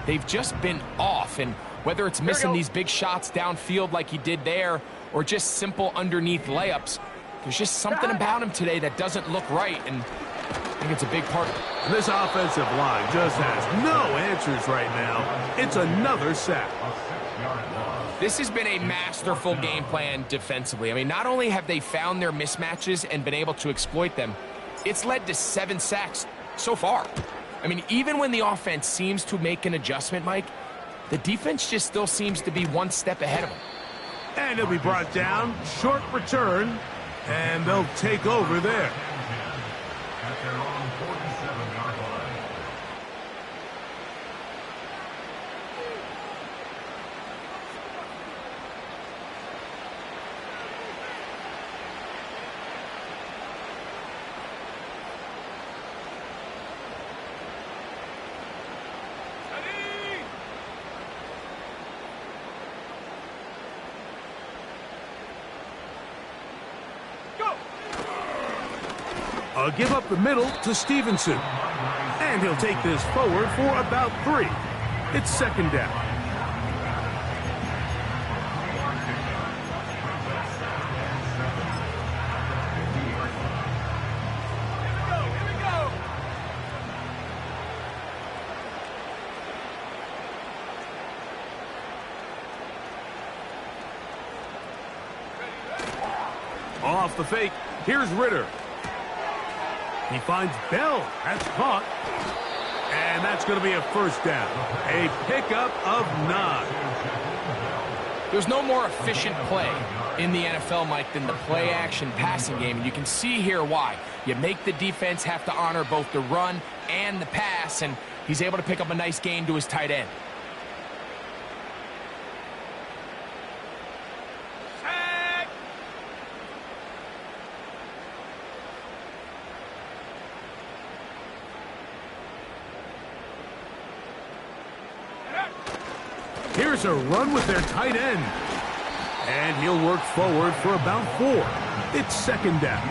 they've just been off. And whether it's missing these big shots downfield like he did there or just simple underneath layups, there's just something about him today that doesn't look right, and I think it's a big part. This offensive line just has no answers right now. It's another sack. This has been a masterful game plan defensively. I mean, not only have they found their mismatches and been able to exploit them, it's led to 7 sacks so far. I mean, even when the offense seems to make an adjustment, Mike, the defense just still seems to be one step ahead of them. And he'll be brought down. Short return, and they'll take over there. At their own 47-yard line. Give up the middle to Stevenson. And he'll take this forward for about 3. It's second down. Off the fake, here's Ritter. He finds Bell. That's caught. And that's going to be a first down. A pickup of 9. There's no more efficient play in the NFL, Mike, than the play-action passing game. And you can see here why. You make the defense have to honor both the run and the pass, and he's able to pick up a nice gain to his tight end. Here's a run with their tight end. And he'll work forward for about 4. It's second down.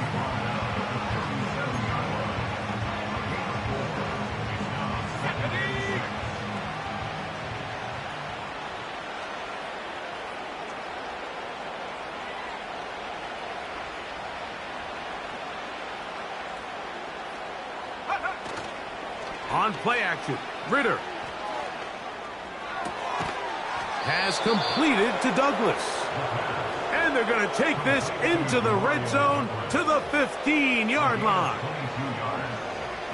On play action, Ritter has completed to Douglas. And they're going to take this into the red zone to the 15-yard line.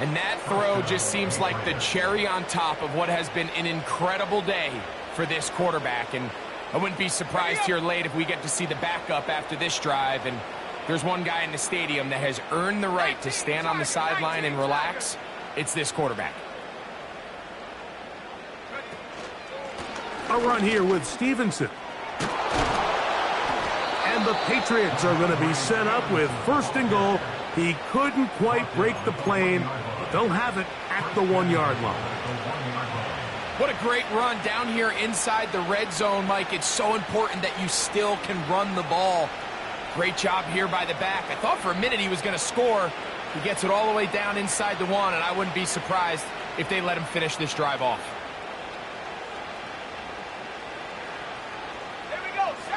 And that throw just seems like the cherry on top of what has been an incredible day for this quarterback. And I wouldn't be surprised here late if we get to see the backup after this drive. And there's one guy in the stadium that has earned the right to stand on the sideline and relax. It's this quarterback. A run here with Stevenson. And the Patriots are going to be set up with 1st and goal. He couldn't quite break the plane, but they'll have it at the 1-yard line. What a great run down here inside the red zone, Mike. It's so important that you still can run the ball. Great job here by the back. I thought for a minute he was going to score. He gets it all the way down inside the 1, and I wouldn't be surprised if they let him finish this drive off.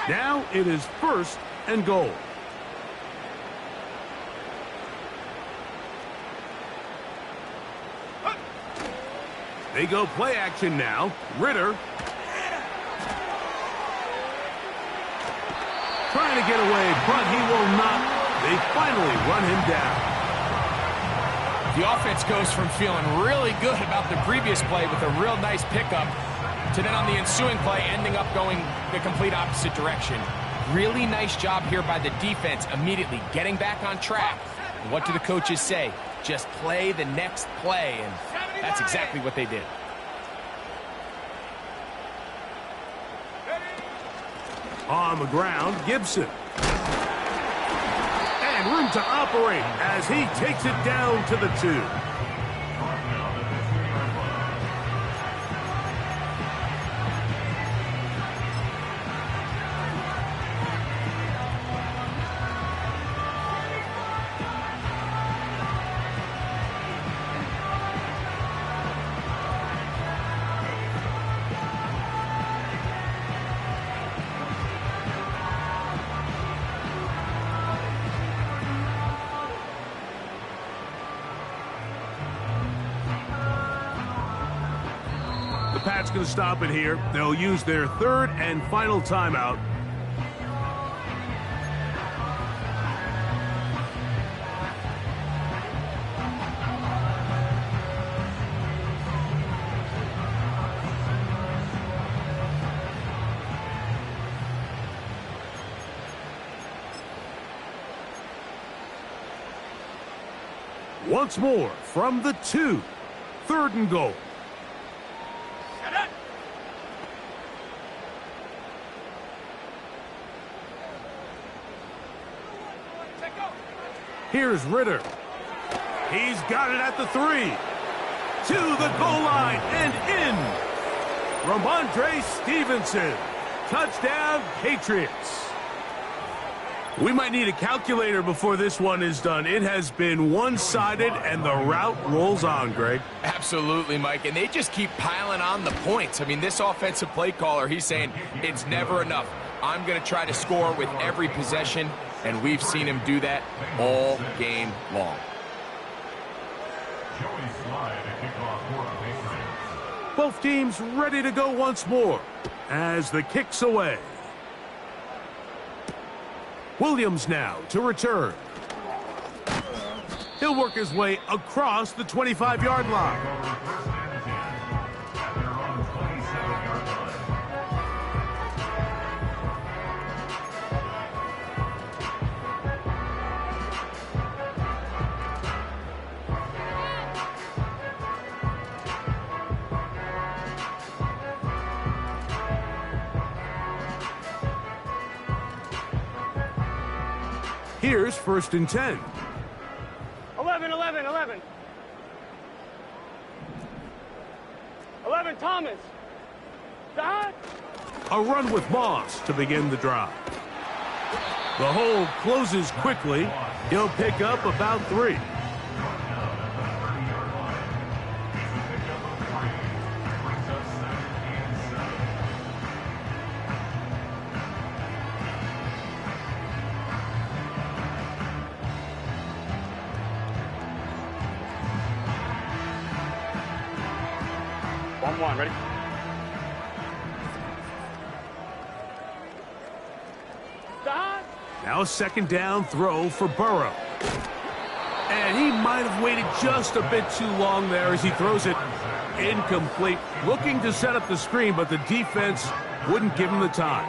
Now it is 1st and goal. They go play action now. Ritter. Trying to get away, but he will not. They finally run him down. The offense goes from feeling really good about the previous play with a real nice pickup to then on the ensuing play ending up going the complete opposite direction. Really nice job here by the defense immediately getting back on track. And what do the coaches say? Just play the next play, and that's exactly what they did. On the ground, Gibson. And room to operate as he takes it down to the 2. The Pats going to stop it here. They'll use their 3rd and final timeout. Once more from the 2. 3rd and goal. Here's Ritter. He's got it at the 3. To the goal line and in. Ramondre Stevenson. Touchdown, Patriots. We might need a calculator before this one is done. It has been one-sided, and the route rolls on, Greg. Absolutely, Mike, and they just keep piling on the points. I mean, this offensive play caller, he's saying it's never enough. I'm going to try to score with every possession, and we've seen him do that all game long. Both teams ready to go once more as the kick's away. Williams now to return. He'll work his way across the 25-yard line. Here's 1st and 10. 11, 11, 11. 11, Thomas. Dot. A run with Moss to begin the drive. The hole closes quickly. He'll pick up about 3. One, ready? Stop. Now a 2nd down throw for Burrow. And he might have waited just a bit too long there as he throws it incomplete. Looking to set up the screen, but the defense wouldn't give him the time.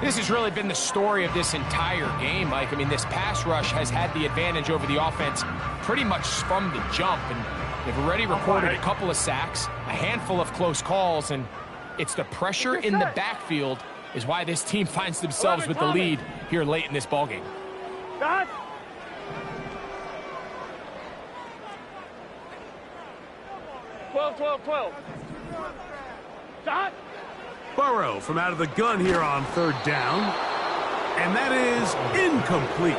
This has really been the story of this entire game, Mike. I mean, this pass rush has had the advantage over the offense pretty much from the jump, and they've already recorded a couple of sacks, a handful of close calls, and it's the pressure in the backfield is why this team finds themselves with the lead here late in this ballgame. Dot. Twelve. Dot. Burrow from out of the gun here on third down. And that is incomplete.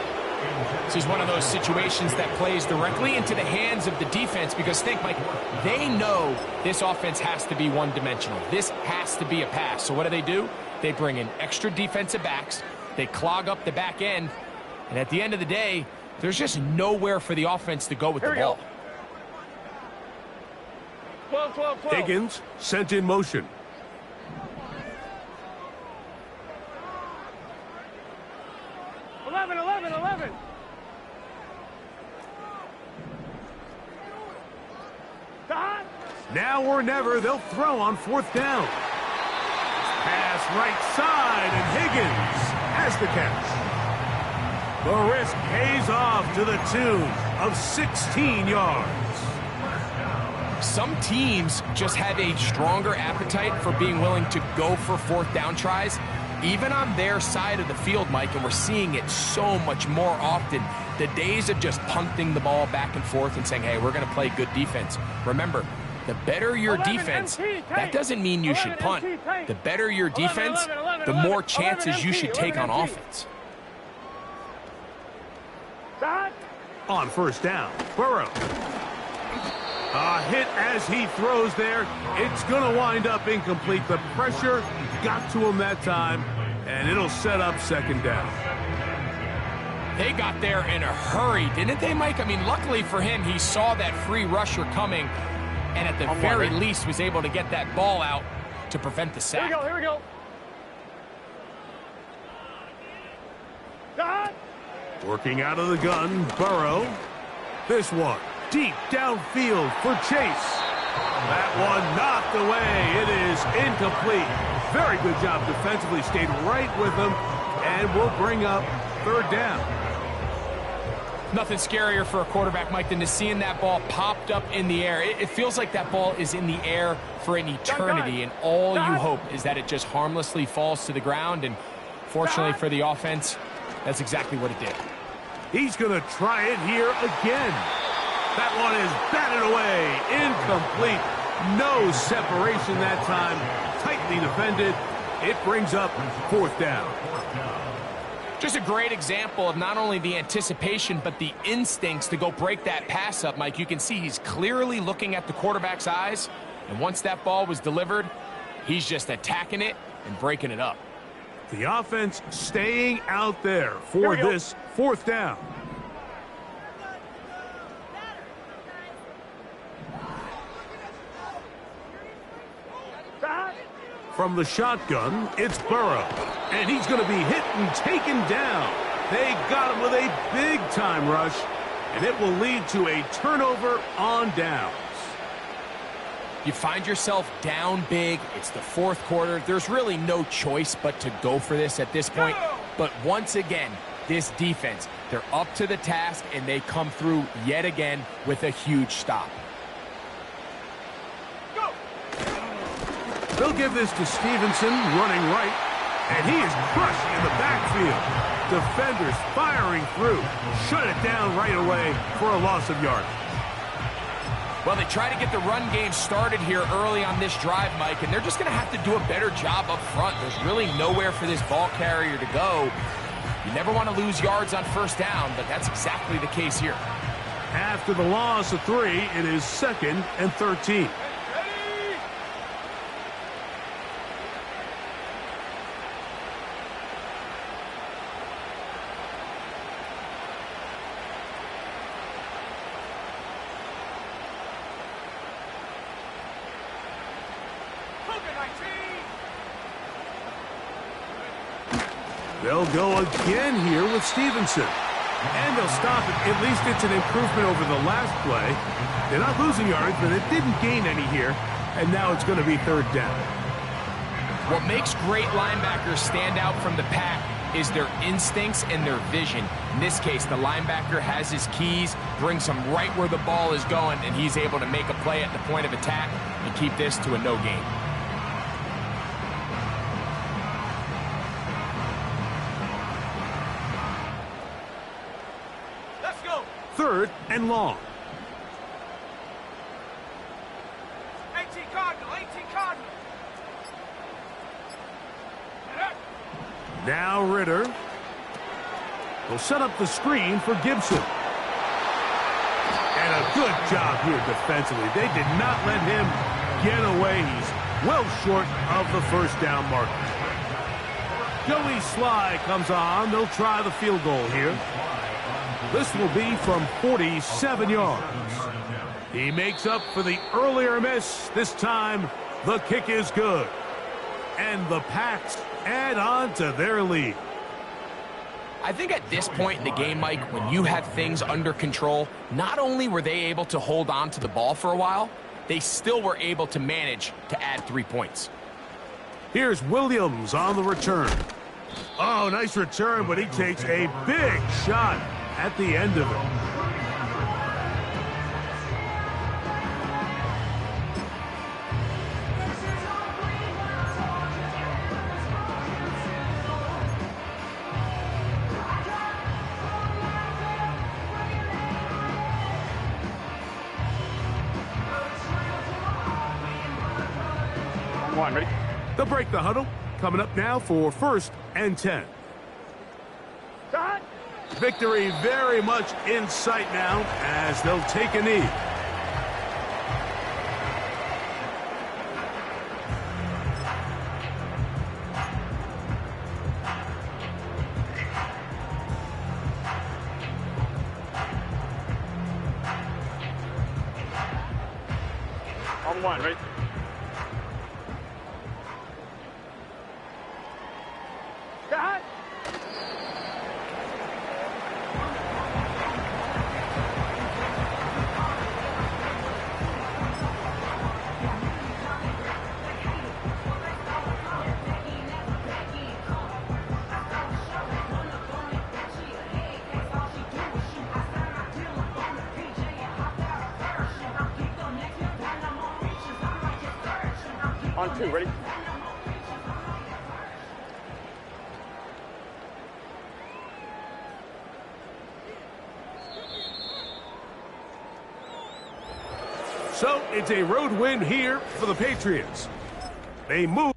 This is one of those situations that plays directly into the hands of the defense because think, Mike, they know this offense has to be one-dimensional. This has to be a pass. So what do? They bring in extra defensive backs. They clog up the back end. And at the end of the day, there's just nowhere for the offense to go with the ball. 12. Higgins sent in motion. Eleven. Dot. Now or never, they'll throw on fourth down. Pass right side, and Higgins has the catch. The risk pays off to the tune of 16 yards. Some teams just have a stronger appetite for being willing to go for fourth down tries, even on their side of the field, Mike, and we're seeing it so much more often. The days of just punting the ball back and forth and saying, hey, we're going to play good defense. Remember, the better your defense, that doesn't mean you should punt. The better your defense, the more chances you should take on offense. On first down, Burrow. A hit as he throws there. It's going to wind up incomplete. The pressure got to him that time, and it'll set up second down. They got there in a hurry, didn't they, Mike? I mean, luckily for him, he saw that free rusher coming, and at the very least was able to get that ball out to prevent the sack. Here we go. Dot. Working out of the gun, Burrow. This one deep downfield for Chase. That one knocked away. It is incomplete. Very good job defensively. Stayed right with him, and will bring up third down. Nothing scarier for a quarterback, Mike, than to seeing that ball popped up in the air. It feels like that ball is in the air for an eternity, and all you hope is that it just harmlessly falls to the ground, and fortunately for the offense, that's exactly what it did. He's going to try it here again. That one is batted away. Incomplete. No separation that time. Tightly defended. It brings up fourth down. Just a great example of not only the anticipation, but the instincts to go break that pass up, Mike. You can see he's clearly looking at the quarterback's eyes, and once that ball was delivered, he's just attacking it and breaking it up. The offense staying out there for this fourth down. From the shotgun, it's Burrow. And he's going to be hit and taken down. They got him with a big-time rush, and it will lead to a turnover on downs. You find yourself down big. It's the fourth quarter. There's really no choice but to go for this at this point. But once again, this defense, they're up to the task, and they come through yet again with a huge stop. They'll give this to Stevenson, running right, and he is crushed in the backfield. Defenders firing through. Shut it down right away for a loss of yardage. Well, they try to get the run game started here early on this drive, Mike, and they're just going to have to do a better job up front. There's really nowhere for this ball carrier to go. You never want to lose yards on first down, but that's exactly the case here. After the loss of 3, it is 2nd and 13. They'll go again here with Stevenson. And they'll stop it. At least it's an improvement over the last play. They're not losing yards, but it didn't gain any here. And now it's going to be third down. What makes great linebackers stand out from the pack is their instincts and their vision. In this case, the linebacker has his keys, brings him right where the ball is going, and he's able to make a play at the point of attack and keep this to a no gain. Let's go. 3rd and long. 18 Cardinal, 18 Cardinal. Now Ritter will set up the screen for Gibson. And a good job here defensively. They did not let him get away. He's well short of the first down marker. Joey Sly comes on. They'll try the field goal here. This will be from 47 yards. He makes up for the earlier miss. This time, the kick is good. And the Pats add on to their lead. I think at this point in the game, Mike, when you have things under control, not only were they able to hold on to the ball for a while, they still were able to manage to add 3 points. Here's Williams on the return. Oh, nice return, but he takes a big shot at the end of it. One, ready? They'll break the huddle. Coming up now for 1st and 10. Dot. Victory very much in sight now as they'll take a knee. On one, ready? Dot. On 2, ready? So it's a road win here for the Patriots. They move.